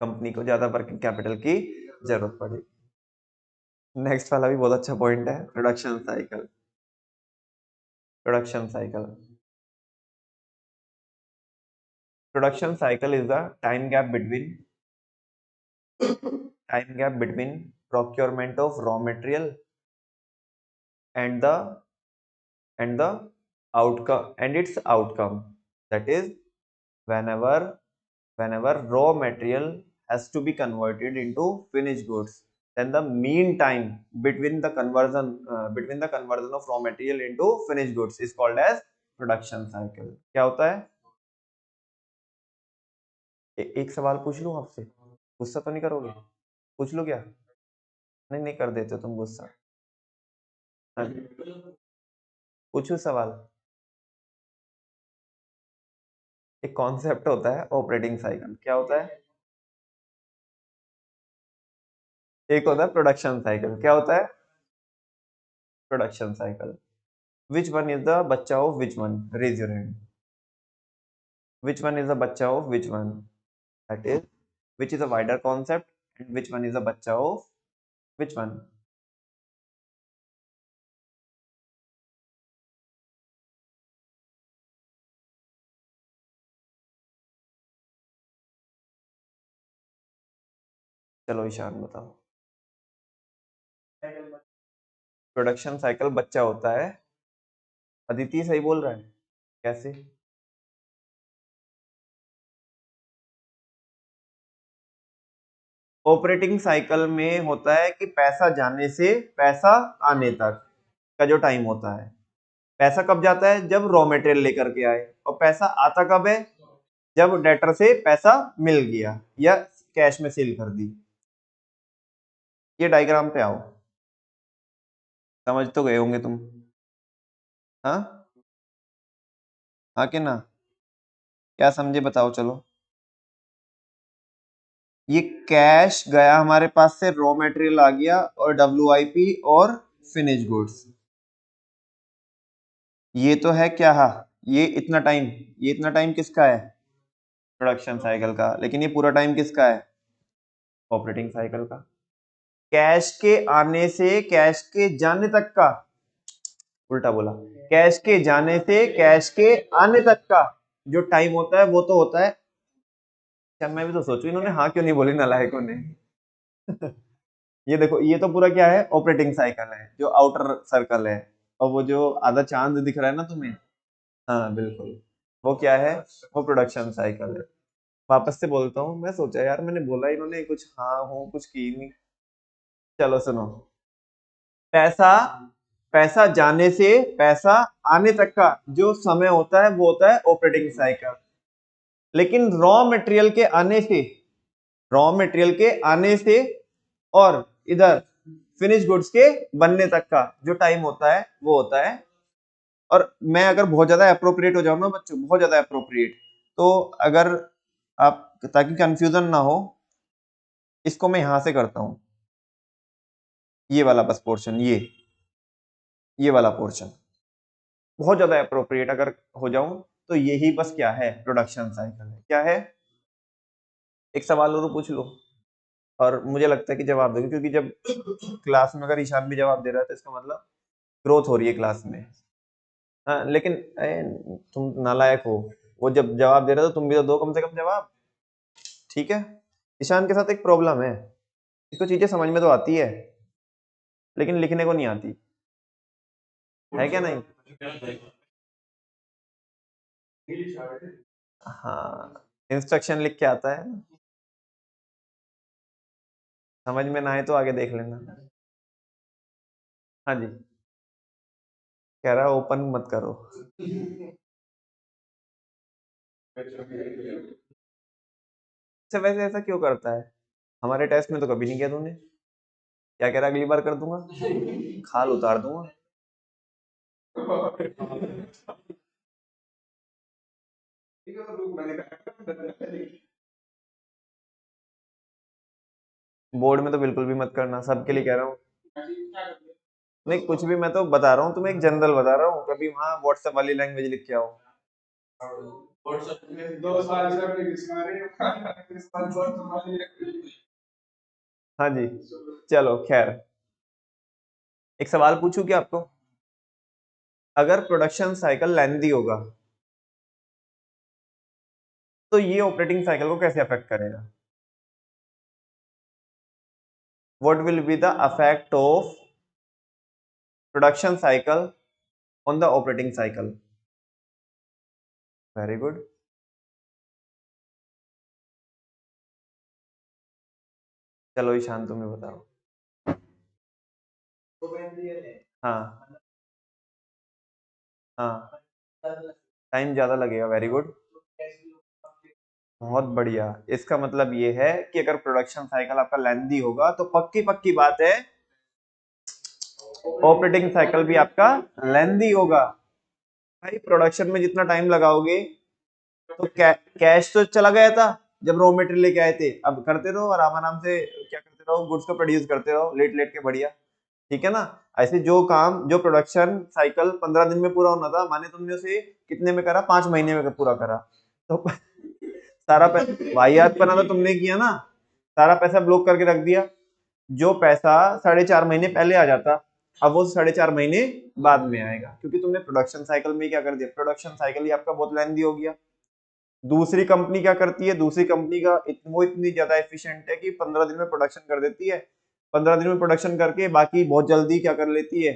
company को ज्यादा वर्किंग कैपिटल की जरूरत पड़ेगी। नेक्स्ट वाला भी बहुत अच्छा पॉइंट है, production cycle. Production cycle, production cycle is the time gap between procurement of raw material and the outcome and its outcome, that is whenever raw material has to be converted into finished goods, then the mean time between the conversion of raw material into finished goods is called as production cycle। क्या होता है? एक सवाल पूछ लूं आपसे, गुस्सा तो नहीं करोगे? पूछ लो क्या? नहीं नहीं कर देते तुम गुस्सा। हाँ, पूछू सवाल। एक कॉन्सेप्ट होता है ऑपरेटिंग साइकिल, क्या होता है? एक होता है प्रोडक्शन साइकिल, क्या होता है? Production cycle. Which one is the बच्चा of which one? Raise your hand. Which one is the बच्चा of which one? That is which is a wider concept and which one is the बच्चा of which one? चलो ईशान बताओ। Production cycle बच्चा होता है। अदिति सही बोल रहा है? कैसे? ऑपरेटिंग साइकिल में होता है कि पैसा जाने से पैसा आने तक का जो टाइम होता है। पैसा कब जाता है? जब रॉ मटेरियल लेकर के आए। और पैसा आता कब है? जब डेटर से पैसा मिल गया या कैश में सेल कर दी। ये डायग्राम पे आओ, समझ तो गए होंगे तुम। हाँ हाँ कि ना? क्या समझे बताओ चलो। ये कैश गया हमारे पास से, रॉ मटेरियल आ गया और WIP और फिनिश गुड्स। ये तो है क्या? हाँ, ये इतना टाइम किसका है? प्रोडक्शन साइकिल का। लेकिन ये पूरा टाइम किसका है? ऑपरेटिंग साइकिल का। कैश के आने से कैश के जाने तक का, उल्टा बोला, कैश के जाने से कैश के आने तक का जो टाइम होता है वो तो होता है। क्या मैं भी तो सोचू इन्होंने हाँ क्यों नहीं बोली नालायकों ने। ये देखो, ये तो पूरा क्या है? ऑपरेटिंग साइकिल है, जो आउटर सर्कल है। और वो जो आधा चांद दिख रहा है ना तुम्हें, हाँ बिल्कुल, वो क्या है? वो प्रोडक्शन साइकिल है। वापस से बोलता हूँ, मैं सोचा यार मैंने बोला इन्होंने कुछ हाँ हो कुछ की नहीं। चलो सुनो। पैसा पैसा जाने से पैसा आने तक का जो समय होता है वो होता है ऑपरेटिंग साइकिल। लेकिन रॉ मटेरियल के आने से और इधर फिनिश गुड्स के बनने तक का जो टाइम होता है वो होता है। और मैं अगर बहुत ज्यादा अप्रोप्रिएट हो जाऊं ना बच्चों, बहुत ज्यादा अप्रोप्रिएट, तो अगर आप, ताकि कंफ्यूजन ना हो, इसको मैं यहां से करता हूं, ये वाला बस पोर्शन, ये वाला पोर्शन बहुत ज्यादा अप्रोप्रिएट अगर हो जाऊं तो यही बस क्या है? प्रोडक्शन साइकिल है। क्या है? एक सवाल और पूछ लो और मुझे लगता है कि जवाब दोगे, क्योंकि जब क्लास में अगर ईशान भी जवाब दे रहा है तो इसका मतलब ग्रोथ हो रही है क्लास में। हाँ लेकिन तुम नालायक हो, वो जब जवाब दे रहा था तुम भी तो दो कम से कम जवाब, ठीक है। ईशान के साथ एक प्रॉब्लम है, इसको चीजें समझ में तो आती है लेकिन लिखने को नहीं आती है, क्या नहीं? हाँ, इंस्ट्रक्शन लिख के आता है, समझ में ना आए तो आगे देख लेना। हाँ जी, कह रहा ओपन मत करो। अच्छा वैसे ऐसा क्यों करता है? हमारे टेस्ट में तो कभी नहीं किया तूने। क्या कह रहा अगली बार कर दूंगा, खाल उतार दूंगा। बोर्ड में तो बिल्कुल भी मत करना, सबके लिए कह रहा हूँ। नहीं कुछ भी, मैं तो बता रहा हूँ तुम्हें, एक जनरल बता रहा हूँ, कभी वहाँ व्हाट्सएप वाली लैंग्वेज लिख के आओ। हाँ जी, चलो खैर, एक सवाल पूछूं क्या आपको? अगर प्रोडक्शन साइकिल लेंथी होगा तो ये ऑपरेटिंग साइकिल को कैसे अफेक्ट करेगा? What will be the affect of production cycle on the operating cycle? Very good. चलो ईशान तुम्हें बताओ। हाँ हाँ, टाइम ज्यादा लगेगा, वेरी गुड। बहुत बढ़िया, इसका मतलब ये है कि अगर प्रोडक्शन साइकिल आपका लेंथी होगा तो पक्की पक्की बात है ऑपरेटिंग साइकिल भी आपका लेंथी होगा। भाई प्रोडक्शन में जितना टाइम लगाओगे तो कैश तो चला गया था जब रॉ मटेरियल लेके आए थे, अब करते रहो आराम आराम से, क्या करते रहो, गुड्स को प्रोड्यूस करते रहो लेट लेट के, बढ़िया, ठीक है ना। ऐसे जो काम, जो प्रोडक्शन साइकिल 15 दिन में पूरा होना था, माने तुमने उसे कितने में करा, 5 महीने में पूरा करा, तो सारा पैसा वाहियातपना तो तुमने किया ना, सारा पैसा ब्लॉक करके रख दिया। जो पैसा 4.5 महीने पहले आ जाता, अब वो 4.5 महीने बाद में आएगा, क्योंकि तुमने प्रोडक्शन साइकिल में क्या कर दिया, प्रोडक्शन साइकिल ही आपका बहुत लेंथी हो गया। दूसरी कंपनी क्या करती है, दूसरी कंपनी का वो इतनी ज्यादा एफिशिएंट है कि 15 दिन में प्रोडक्शन कर देती है, 15 दिन में प्रोडक्शन करके बाकी बहुत जल्दी क्या कर लेती है,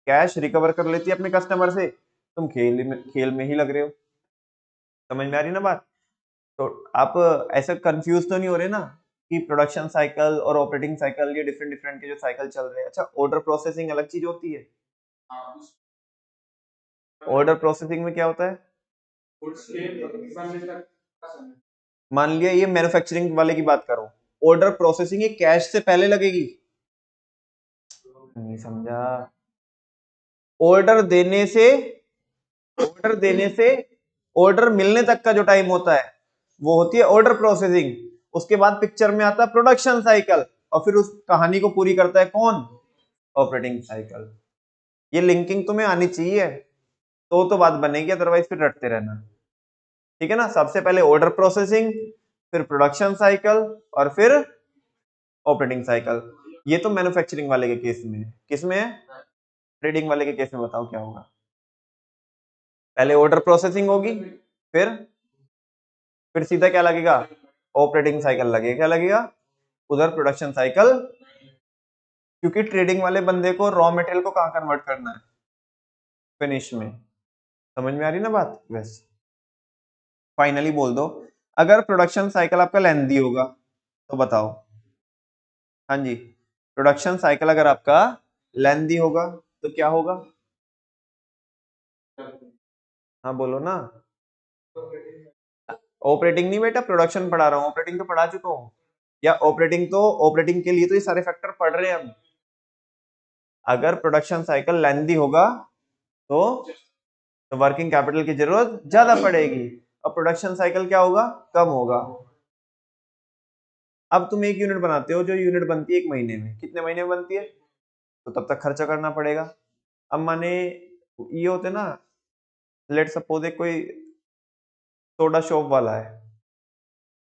कैश रिकवर कर लेती है अपने कस्टमर से। तुम खेल में ही लग रहे हो। समझ में आ रही ना बात? तो आप ऐसा कंफ्यूज तो नहीं हो रहे ना कि प्रोडक्शन साइकिल और ऑपरेटिंग साइकिल ये डिफरेंट डिफरेंट के जो साइकिल चल रहे हैं। अच्छा, ऑर्डर प्रोसेसिंग अलग चीज होती है। ऑर्डर प्रोसेसिंग में क्या होता है? मान लिया ये मैन्युफैक्चरिंग वाले की बात करो, ऑर्डर प्रोसेसिंग ये कैश से पहले लगेगी। नहीं समझा। ऑर्डर देने से, ऑर्डर देने से ऑर्डर मिलने तक का जो टाइम होता है वो होती है ऑर्डर प्रोसेसिंग। उसके बाद पिक्चर में आता है प्रोडक्शन साइकिल, और फिर उस कहानी को पूरी करता है कौन? Operating cycle. ये लिंकिंग तुम्हें आनी चाहिए तो बात बनेगी, अदरवाइज फिर रटते रहना, ठीक है ना। सबसे पहले ऑर्डर प्रोसेसिंग, फिर प्रोडक्शन साइकिल, और फिर ऑपरेटिंग साइकिल। ये तो मैन्युफैक्चरिंग वाले के केस में है, किसमें है? ट्रेडिंग वाले के केस में बताओ क्या होगा। पहले ऑर्डर प्रोसेसिंग होगी, फिर सीधा क्या लगेगा, ऑपरेटिंग साइकिल लगेगा, क्या लगेगा उधर, प्रोडक्शन साइकिल। क्योंकि ट्रेडिंग वाले बंदे को रॉ मटेरियल को कहां कन्वर्ट करना है, फिनिश में। समझ में आ रही ना बात? बस फाइनली बोल दो, अगर प्रोडक्शन साइकिल आपका लेंथी होगा तो बताओ। हाँ जी, प्रोडक्शन साइकिल अगर आपका लेंथी होगा तो क्या होगा? हाँ बोलो ना। ऑपरेटिंग नहीं बेटा, प्रोडक्शन पढ़ा रहा हूँ, ऑपरेटिंग तो पढ़ा चुका हूँ। या ऑपरेटिंग तो, ऑपरेटिंग के लिए तो ये सारे फैक्टर पढ़ रहे हैं हम। अगर प्रोडक्शन साइकिल लेंथी होगा तो वर्किंग कैपिटल की जरूरत ज्यादा पड़ेगी, और प्रोडक्शन साइकिल क्या होगा, कम होगा। अब तुम एक यूनिट बनाते हो, जो यूनिट बनती है 1 महीने में, कितने महीने में बनती है, तो तब तक खर्चा करना पड़ेगा। अब माने ये होते ना, लेट सपोज एक कोई सोडा शॉप वाला है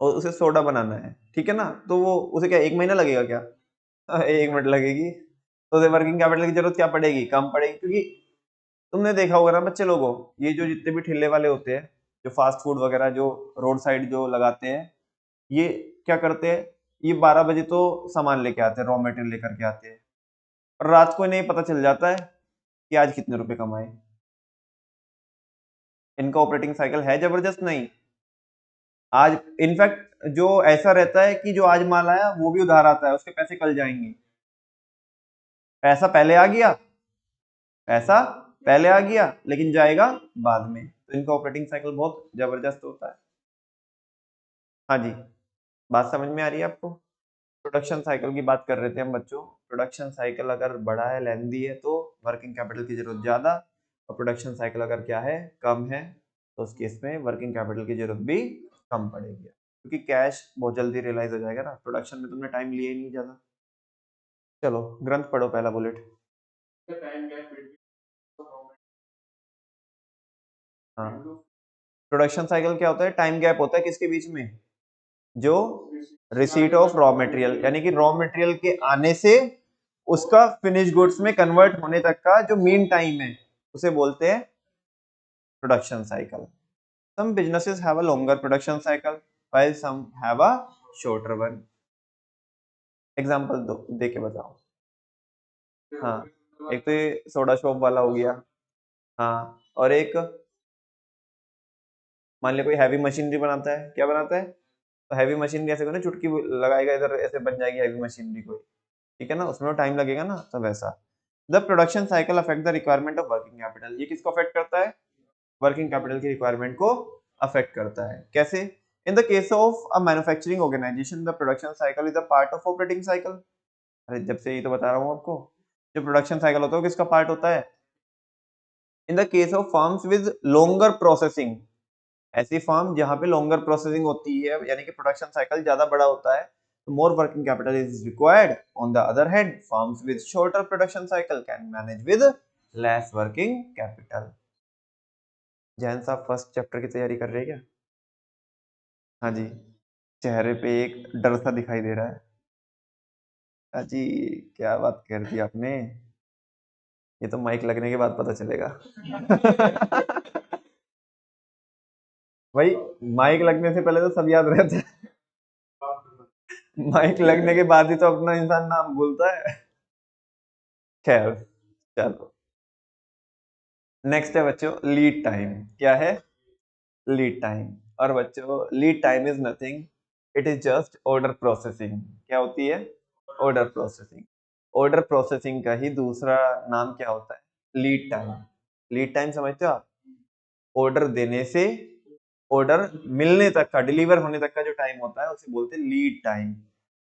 और उसे सोडा बनाना है, ठीक है ना, तो वो उसे क्या 1 महीना लगेगा क्या? 1 मिनट लगेगी। तो उसे वर्किंग कैपिटल की जरूरत क्या पड़ेगी, कम पड़ेगी। क्योंकि तुमने देखा होगा ना बच्चे लोगों, ये जो जितने भी ठेले वाले होते हैं, जो फास्ट फूड वगैरह जो रोड साइड जो लगाते हैं, ये क्या करते हैं, ये 12 बजे तो सामान लेके आते हैं, रॉ मटेरियल लेकर के आते हैं, और रात को इन्हें पता चल जाता है कि आज कितने रुपए कमाए। इनका ऑपरेटिंग साइकिल है जबरदस्त नहीं? आज इनफैक्ट जो ऐसा रहता है कि जो आज माल आया वो भी उधार आता है, उसके पैसे कल जाएंगे। पैसा पहले आ गया, पैसा पहले आ गया लेकिन जाएगा बाद में। तो इनका ऑपरेटिंग साइकिल बहुत जबरदस्त होता है। हाँ जी, बात समझ में आ रही है आपको? प्रोडक्शन साइकिल की बात कर रहे थे हम बच्चों। प्रोडक्शन साइकिल अगर बड़ा है, लेंदी है, तो वर्किंग कैपिटल की जरूरत ज्यादा, और प्रोडक्शन साइकिल अगर क्या है, कम है, तो उस केस में वर्किंग कैपिटल की जरूरत भी कम पड़ेगी। क्योंकि कैश बहुत जल्दी रियलाइज हो जाएगा ना, प्रोडक्शन में तुमने टाइम लिया ही नहीं ज्यादा। चलो ग्रंथ पढ़ो पहला बुलेट। हाँ, प्रोडक्शन साइकिल क्या होता है? टाइम गैप होता है किसके बीच में? जो रिसीट ऑफ रॉ मटेरियल, यानी कि रॉ मटेरियल के आने से उसका फिनिश गुड्स में कन्वर्ट होने तक का जो मीन टाइम है, उसे बोलते हैं production cycle. Some businesses have a longer production cycle while some have a shorter one. Example दो, दे के बताओ। हाँ, एक तो ये सोडा शॉप वाला हो गया। हाँ, और एक मान लिया कोई हैवी मशीनरी बनाता है, क्या बनाता है? तो हैवी मशीनरी ऐसे कोई ना चुटकी लगाएगा इधर ऐसे बन जाएगी हैवी मशीनरी कोई, ठीक है ना, उसमें टाइम लगेगा ना, तो वैसा। The production cycle affect the requirement of working capital. ये किसको अफेक्ट करता है? वर्किंग कैपिटल की रिक्वायरमेंट को अफेक्ट करता है। कैसे? In the case of a manufacturing organisation the production cycle is a part of operating cycle. अरे जब से ये तो बता रहा हूँ आपको, जो प्रोडक्शन साइकिल होता है वो किसका पार्ट होता है? इन the case of firms with longer processing, ऐसी फर्म जहां पे लॉन्गर प्रोसेसिंग होती है, यानी कि प्रोडक्शन साइकिल ज्यादा बड़ा होता है, तो मोर working capital is required. On the other hand firms with shorter production cycle can manage with less working capital. Jain साहब फर्स्ट चैप्टर की तैयारी कर रहे हैं क्या? हाँ जी, चेहरे पे एक डर सा दिखाई दे रहा है। हाँ जी, क्या बात कर दी आपने, ये तो माइक लगने के बाद पता चलेगा। भाई, माइक लगने से पहले तो सब याद रहता है, माइक लगने के बाद ही तो अपना इंसान नाम भूलता है। खैर, चलो नेक्स्ट है बच्चों लीड टाइम। क्या है? Lead time. और बच्चों lead time is nothing, it is just order processing. क्या होती है? Order processing. ऑर्डर प्रोसेसिंग का ही दूसरा नाम क्या होता है? Lead time. लीड टाइम समझते हो आप? ऑर्डर देने से ऑर्डर मिलने तक का, डिलीवर होने तक का जो टाइम होता है उसे बोलते हैं लीड टाइम।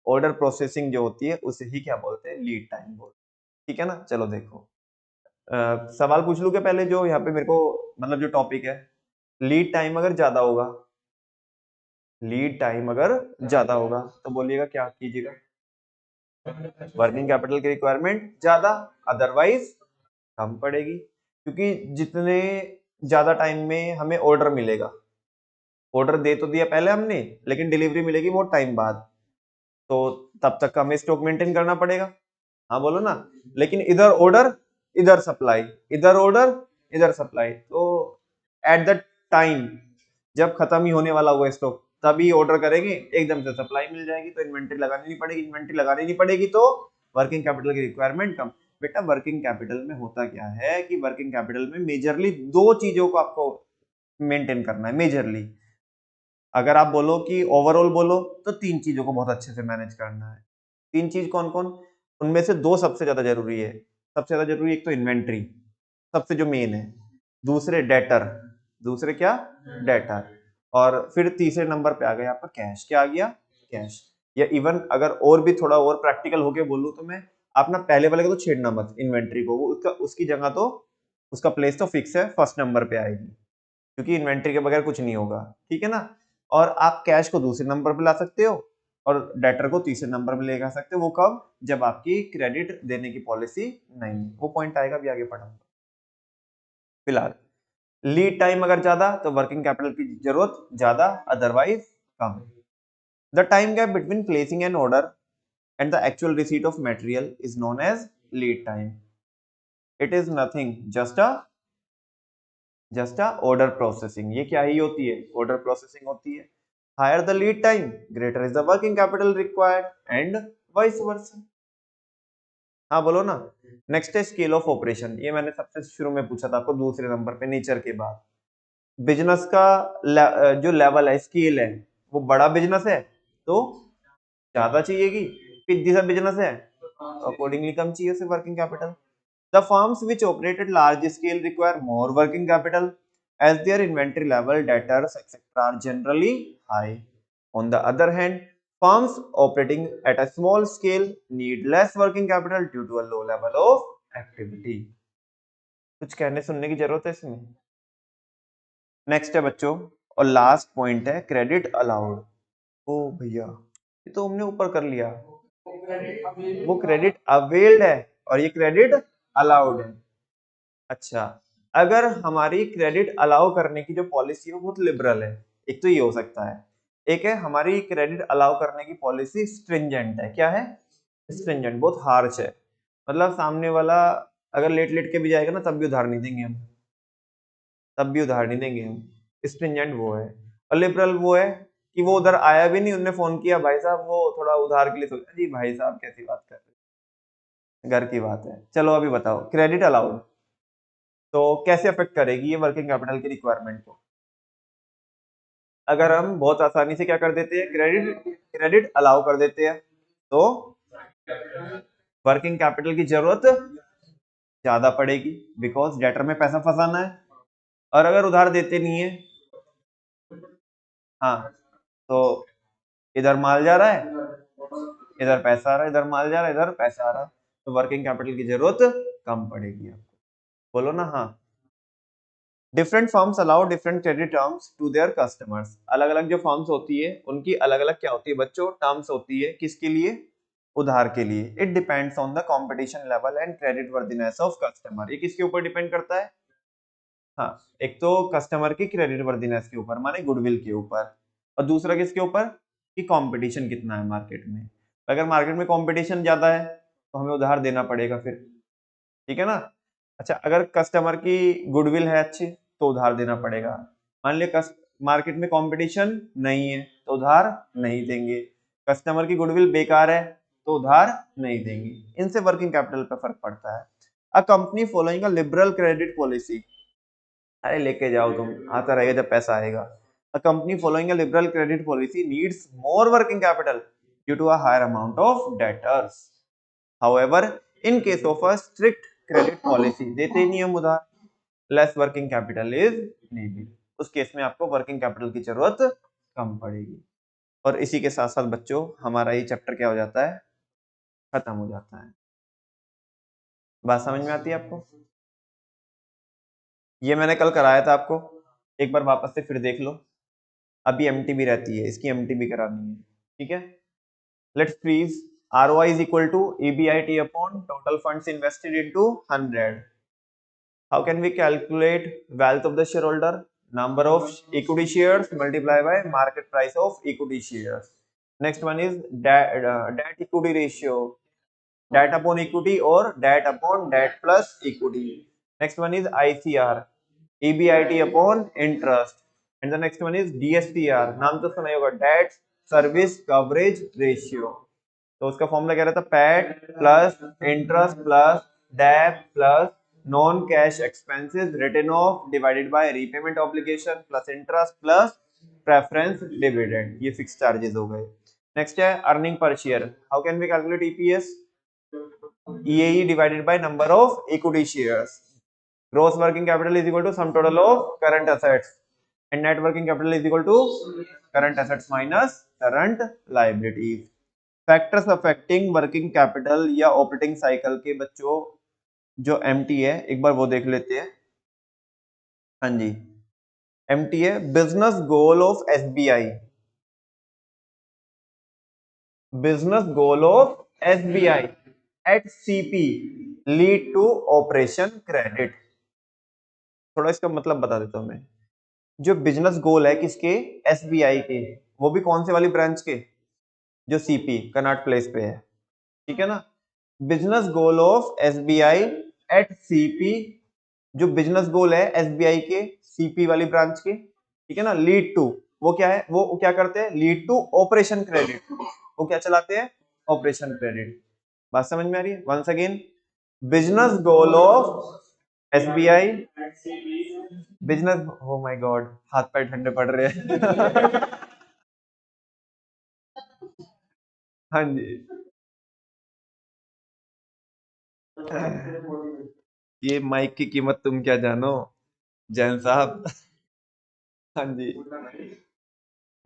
ऑर्डर प्रोसेसिंग जो होती है उसे ही क्या बोलते हैं? लीड टाइम बोलते हैं। ठीक है ना? चलो देखो, सवाल पूछ लूं क्या पहले, जो यहाँ पे मेरे को मतलब जो टॉपिक है, लीड टाइम अगर ज्यादा होगा, लीड टाइम अगर ज्यादा होगा तो बोलिएगा क्या कीजिएगा? वर्किंग कैपिटल की रिक्वायरमेंट ज्यादा, अदरवाइज कम पड़ेगी। क्योंकि जितने ज्यादा टाइम में हमें ऑर्डर मिलेगा, ऑर्डर दे तो दिया पहले हमने, लेकिन डिलीवरी मिलेगी बहुत टाइम बाद, तो तब तक हमें स्टॉक मेंटेन करना पड़ेगा। हाँ बोलो ना। लेकिन इधर ऑर्डर, इधर सप्लाई, इधर ऑर्डर, इधर सप्लाई, तो एट द टाइम जब खत्म ही होने वाला हुआ स्टॉक, तभी ऑर्डर करेंगे, एकदम से सप्लाई मिल जाएगी, तो इन्वेंट्री लगानी नहीं पड़ेगी। इन्वेंट्री लगानी नहीं पड़ेगी तो वर्किंग कैपिटल की रिक्वायरमेंट कम। बेटा वर्किंग कैपिटल में होता क्या है कि वर्किंग कैपिटल में मेजरली दो चीजों को आपको मेंटेन करना है, मेजरली। अगर आप बोलो कि ओवरऑल बोलो तो तीन चीजों को बहुत अच्छे से मैनेज करना है। तीन चीज कौन कौन? उनमें से दो सबसे ज्यादा जरूरी है। सबसे ज्यादा जरूरी एक तो इन्वेंट्री, सबसे जो मेन है। दूसरे डेटर, दूसरे क्या? डेटर। और फिर तीसरे नंबर पे आ गया आपका कैश। क्या आ गया? कैश। या इवन अगर और भी थोड़ा और प्रैक्टिकल होके बोलूं तो मैं, आप ना पहले वाले को तो छेड़ना मत, इन्वेंट्री को, वो उसका उसकी जगह तो उसका प्लेस तो फिक्स है, फर्स्ट नंबर पे आएगी, क्योंकि इन्वेंट्री के बगैर कुछ नहीं होगा। ठीक है ना? और आप कैश को दूसरे नंबर पे ला सकते हो और डेटर को तीसरे नंबर पे लेकर सकते हो। वो कब? जब आपकी क्रेडिट देने की पॉलिसी नहीं, वो पॉइंट आएगा भी आगे पढ़ाऊंगा। फिलहाल लीड टाइम अगर ज्यादा तो वर्किंग कैपिटल की जरूरत ज्यादा, अदरवाइज कम। The time gap between placing an order and the actual receipt of material is known as lead time. It is nothing just a order processing. ये क्या ही होती है? ऑर्डर प्रोसेसिंग होती है। Higher the lead time, greater is the working capital required, and vice versa. हाँ बोलो ना। नेक्स्ट है स्केल ऑफ ऑपरेशन। ये मैंने सबसे शुरू में पूछा था आपको, दूसरे नंबर पे नेचर के बाद। बिजनेस का जो लेवल है, स्केल है, वो बड़ा बिजनेस है तो ज्यादा चाहिएगी। पिद्दी सा बिजनेस है, अकॉर्डिंगली कम चाहिए उसे working capital. The firms which operate at large scale require more working capital as their inventory level, debtors, etc. are generally high. On the other hand, firms operating at a small scale need less working capital due to a low level of activity. कुछ कहने सुनने की जरूरत है इसमें? Next है बच्चों, और लास्ट पॉइंट है क्रेडिट अलाउड। ओ भैया, ये तो हमने ऊपर कर लिया। वो क्रेडिट अवेल्ड है और ये क्रेडिट अलाउड है। अच्छा, अगर हमारी क्रेडिट अलाउ करने की जो पॉलिसी है वो बहुत लिबरल है, एक तो ये हो सकता है। एक है हमारी क्रेडिट अलाउ करने की पॉलिसी स्ट्रिंजेंट है। क्या है? स्ट्रिंजेंट, बहुत हार्श है। मतलब सामने वाला अगर लेट लेट के भी जाएगा ना तब भी उधार नहीं देंगे हम, तब भी उधार नहीं देंगे हम। स्ट्रिंजेंट वो है। और लिबरल वो है कि वो उधर आया भी नहीं, उनने फोन किया भाई साहब वो थोड़ा उधार के लिए सोचा, जी भाई साहब कैसी बात कर रहे हैं, घर की बात है। चलो अभी बताओ, क्रेडिट अलाउड तो कैसे अफेक्ट करेगी ये वर्किंग कैपिटल की रिक्वायरमेंट को? अगर हम बहुत आसानी से क्या कर देते हैं, क्रेडिट क्रेडिट अलाउ कर देते हैं, तो वर्किंग कैपिटल की जरूरत ज्यादा पड़ेगी, बिकॉज डेटर में पैसा फंसाना है। और अगर उधार देते नहीं है, हाँ, तो इधर माल जा रहा है, इधर पैसा आ रहा है, इधर माल जा रहा है, इधर पैसा आ रहा है, तो वर्किंग कैपिटल की जरूरत कम पड़ेगी आपको। बोलो ना हाँ। Different firms allow different credit terms to their customers. अलग अलग जो फर्म्स होती है उनकी अलग अलग क्या होती है बच्चों, टर्म्स होती है। किसके लिए? उधार के लिए। It depends on the competition level and credit worthiness of customer. ये किसके ऊपर डिपेंड करता है? हाँ, एक तो कस्टमर की क्रेडिट वर्दीनेस के ऊपर, माने गुडविल के ऊपर, और दूसरा किसके ऊपर कि कंपटीशन कितना है मार्केट में। अगर मार्केट में कंपटीशन ज्यादा है तो हमें उधार देना पड़ेगा फिर, ठीक है ना। अच्छा, अगर कस्टमर की गुडविल है अच्छी तो उधार देना पड़ेगा। मान लिया मार्केट में कंपटीशन नहीं है तो उधार नहीं देंगे। कस्टमर की गुडविल बेकार है तो उधार नहीं देंगे। इनसे वर्किंग कैपिटल पर फर्क पड़ता है। A company following a liberal credit policy, अरे लेके जाओ तुम, आता रहेगा जब पैसा आएगा। A company following a liberal credit policy needs more working capital due to a higher amount of debtors. However, in case of a strict credit policy, देते ही नहीं हम उधार, less working capital is needed, उस case में आपको working capital की जरूरत कम पड़ेगी। और इसी के साथ साथ बच्चों हमारा ये चैप्टर क्या हो जाता है, खत्म हो जाता है। बात समझ में आती है आपको? ये मैंने कल कराया था आपको, एक बार वापस से फिर देख लो। अभी एमटीबी रहती है, इसकी एमटीबी करानी है, ठीक है। Let's freeze ROI is equal to EBIT upon total funds invested into 100. How can we calculate wealth of the shareholder? Number of equity shares multiplied by market price of equity shares. Next one is debt equity ratio, debt upon equity or debt upon debt plus equity. Next one is ICR, EBIT upon interest. And the next one is DSCR, नाम तो सुना ही होगा, debt service coverage ratio. तो उसका formula क्या रहता है, PAT plus interest plus debt plus non cash expenses written off divided by repayment obligation plus interest plus preference dividend. ये फिक्स चार्जेस हो गए। नेक्स्ट है earning per share. How can we calculate EPS? EAE divided by number of equity shares. Gross working capital is equal to sum total of current assets, and net working capital is equal to current assets minus current liabilities. Factors affecting working capital या operating cycle के बच्चों जो MT है, एक बार वो देख लेते हैं। हाँ जी, एमटी है business goal of SBI, business goal of SBI at CP lead to operation credit. थोड़ा इसका मतलब बता देता हूं मैं। जो बिजनेस गोल है किसके, एसबीआई के, वो भी कौन से वाली ब्रांच के, जो सीपी कनॉट प्लेस पे है, ठीक है ना। Business goal of SBI at CP, जो बिजनेस गोल है एसबीआई के सीपी वाली ब्रांच के, ठीक है ना। लीड टू, वो क्या है, वो क्या करते हैं, लीड टू ऑपरेशन क्रेडिट। वो क्या चलाते हैं, ऑपरेशन क्रेडिट। बात समझ में आ रही है? Once again, business goal of SBI, business, oh my god हाथ पैर ठंडे पड़ रहे हैं हाँ जी, ये माइक की कीमत तुम क्या जानो जैन साहब हाँ जी,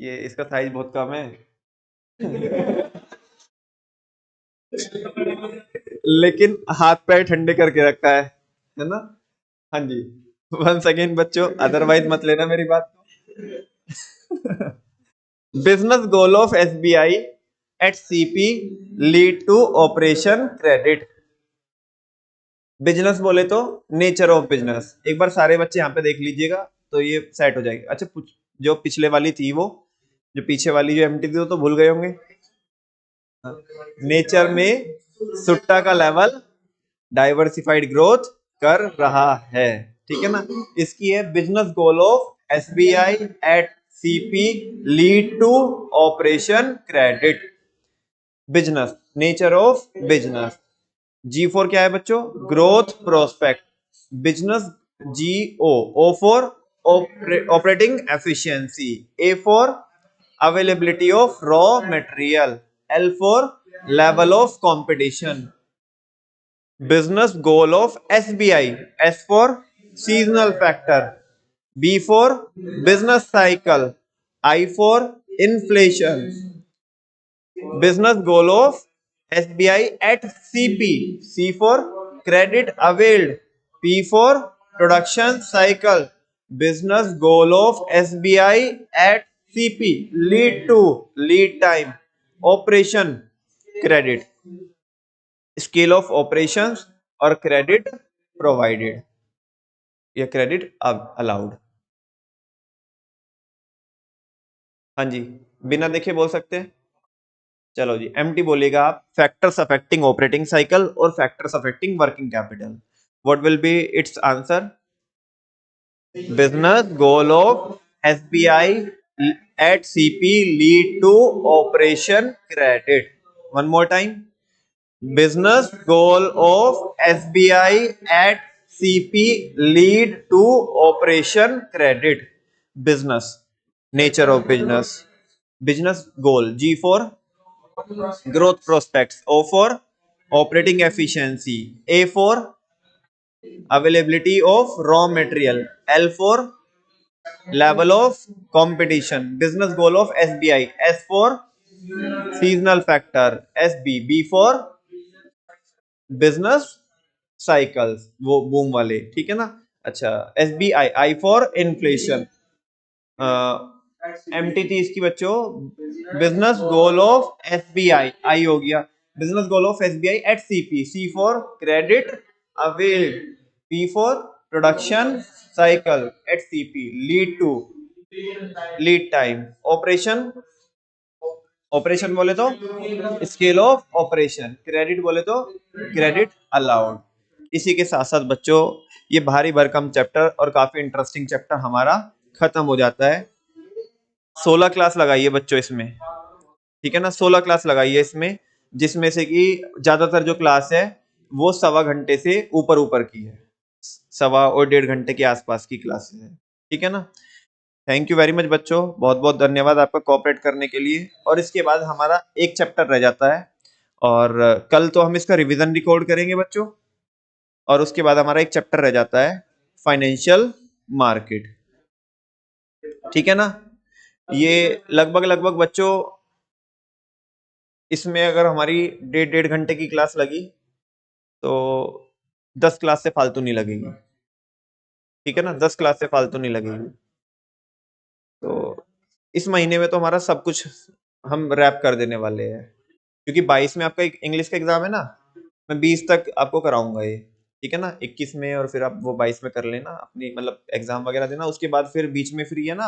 ये इसका साइज बहुत कम है लेकिन हाथ पैर ठंडे करके रखा है ना। हाँ जी, वंस अगेन बच्चों, अदरवाइज मत लेना मेरी बात को business goal of SBI at CP lead to operation credit. Business बोले तो नेचर ऑफ बिजनेस, एक बार सारे बच्चे यहाँ पे देख लीजिएगा तो ये सेट हो जाएगी। अच्छा जो पिछले वाली थी वो, जो पीछे वाली जो एमटी थी वो तो भूल गए होंगे। नेचर में सुट्टा का लेवल डाइवर्सिफाइड ग्रोथ कर रहा है, ठीक है ना। इसकी है business goal of SBI at CP lead to operation credit. Business, nature of business. G for क्या है बच्चों, growth prospect. Business G O for operating efficiency, A for availability of raw material, L for level of competition. Business goal of SBI, S for seasonal factor, B for business cycle, I for inflation. Business goal of SBI at CP, C for credit availed, P for production cycle. Business goal of SBI at CP, lead to lead time, operation credit, scale of operations और credit provided या credit allowed. हाँ जी, बिना देखे बोल सकते हैं। चलो जी, MT बोलेगा आप, फैक्टर्स अफेक्टिंग ऑपरेटिंग साइकिल और factors affecting working capital. What will be its answer? Business goal of SBI at CP lead to operation credit. One more time, business goal of SBI at CP lead to operation credit. Business, nature of business. Business goal, G for growth prospects, O for operating efficiency, A for availability of raw material, L for level of competition. Business goal of SBI, S for seasonal factor, SB, B for business cycles, वो boom वाले, ठीक है ना। अच्छा, S B I, I for inflation. एमटी थी इसकी बच्चों, business goal of S B I, I हो गया। Business goal of S B I at CP, C for credit availed, P for production cycle at CP lead to lead time, operation, operation बोले तो scale of operation, credit बोले तो credit allowed. इसी के साथ साथ बच्चों ये भारी भरकम चैप्टर और काफी इंटरेस्टिंग चैप्टर हमारा खत्म हो जाता है। 16 क्लास लगाइए बच्चों इसमें, ठीक है ना, 16 क्लास लगाइए इसमें, जिसमें से कि ज्यादातर जो क्लास है वो 1.25 घंटे से ऊपर ऊपर की है, 1.25 और 1.5 घंटे के आसपास की क्लासेस है, ठीक है ना। थैंक यू वेरी मच बच्चों, बहुत बहुत धन्यवाद आपका कोऑपरेट करने के लिए। और इसके बाद हमारा एक चैप्टर रह जाता है, और कल तो हम इसका रिवीजन रिकॉर्ड करेंगे बच्चों, और उसके बाद हमारा एक चैप्टर रह जाता है फाइनेंशियल मार्केट, ठीक है ना। ये लगभग लगभग बच्चों, इसमें अगर हमारी 1.5 घंटे की क्लास लगी तो 10 क्लास से फालतू नहीं लगेगी, ठीक है ना, 10 क्लास से फालतू नहीं लगेगी। तो इस महीने में तो हमारा सब कुछ हम रैप कर देने वाले हैं, क्योंकि 22 में आपका एक इंग्लिश का एग्जाम है ना, मैं 20 तक आपको कराऊंगा ये, ठीक है ना, 21 में, और फिर आप वो 22 में कर लेना अपनी, मतलब एग्जाम वगैरह देना, उसके बाद फिर बीच में फ्री है ना।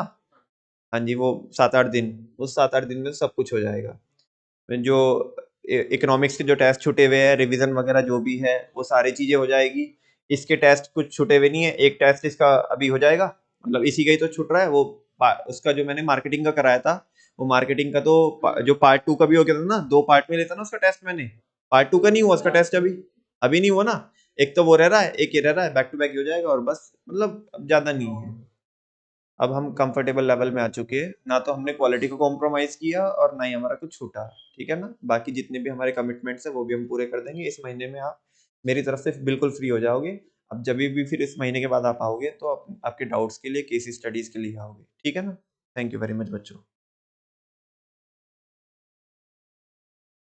हाँ जी, वो 7-8 दिन, उस 7-8 दिन में सब कुछ हो जाएगा। जो इकोनॉमिक्स के जो टेस्ट छूटे हुए हैं, रिवीजन वगैरह जो भी है, वो सारी चीजें हो जाएगी। इसके टेस्ट कुछ छूटे हुए नहीं है, एक टेस्ट इसका अभी हो जाएगा, मतलब इसी का ही तो छूट रहा है वो, उसका जो मैंने मार्केटिंग का कराया था, वो मार्केटिंग का तो जो पार्ट 2 का भी हो गया था ना, 2 पार्ट में लेता ना उसका टेस्ट मैंने, पार्ट 2 का नहीं हुआ उसका टेस्ट, अभी अभी नहीं हुआ ना, एक तो वो रह रहा है, एक ये रह रहा है, बैक टू बैक हो जाएगा, और बस मतलब ज्यादा नहीं है। अब हम कंफर्टेबल लेवल में आ चुके हैं, ना तो हमने क्वालिटी को कॉम्प्रोमाइज किया और ना ही हमारा कुछ छूटा, ठीक है ना। बाकी जितने भी हमारे कमिटमेंट्स है वो भी हम पूरे कर देंगे इस महीने में। आप मेरी तरफ से बिल्कुल फ्री हो जाओगे। अब जब भी फिर इस महीने के बाद आप आओगे तो आपके डाउट्स के लिए, केस स्टडीज के लिए आओगे, ठीक है ना। थैंक यू वेरी मच बच्चों।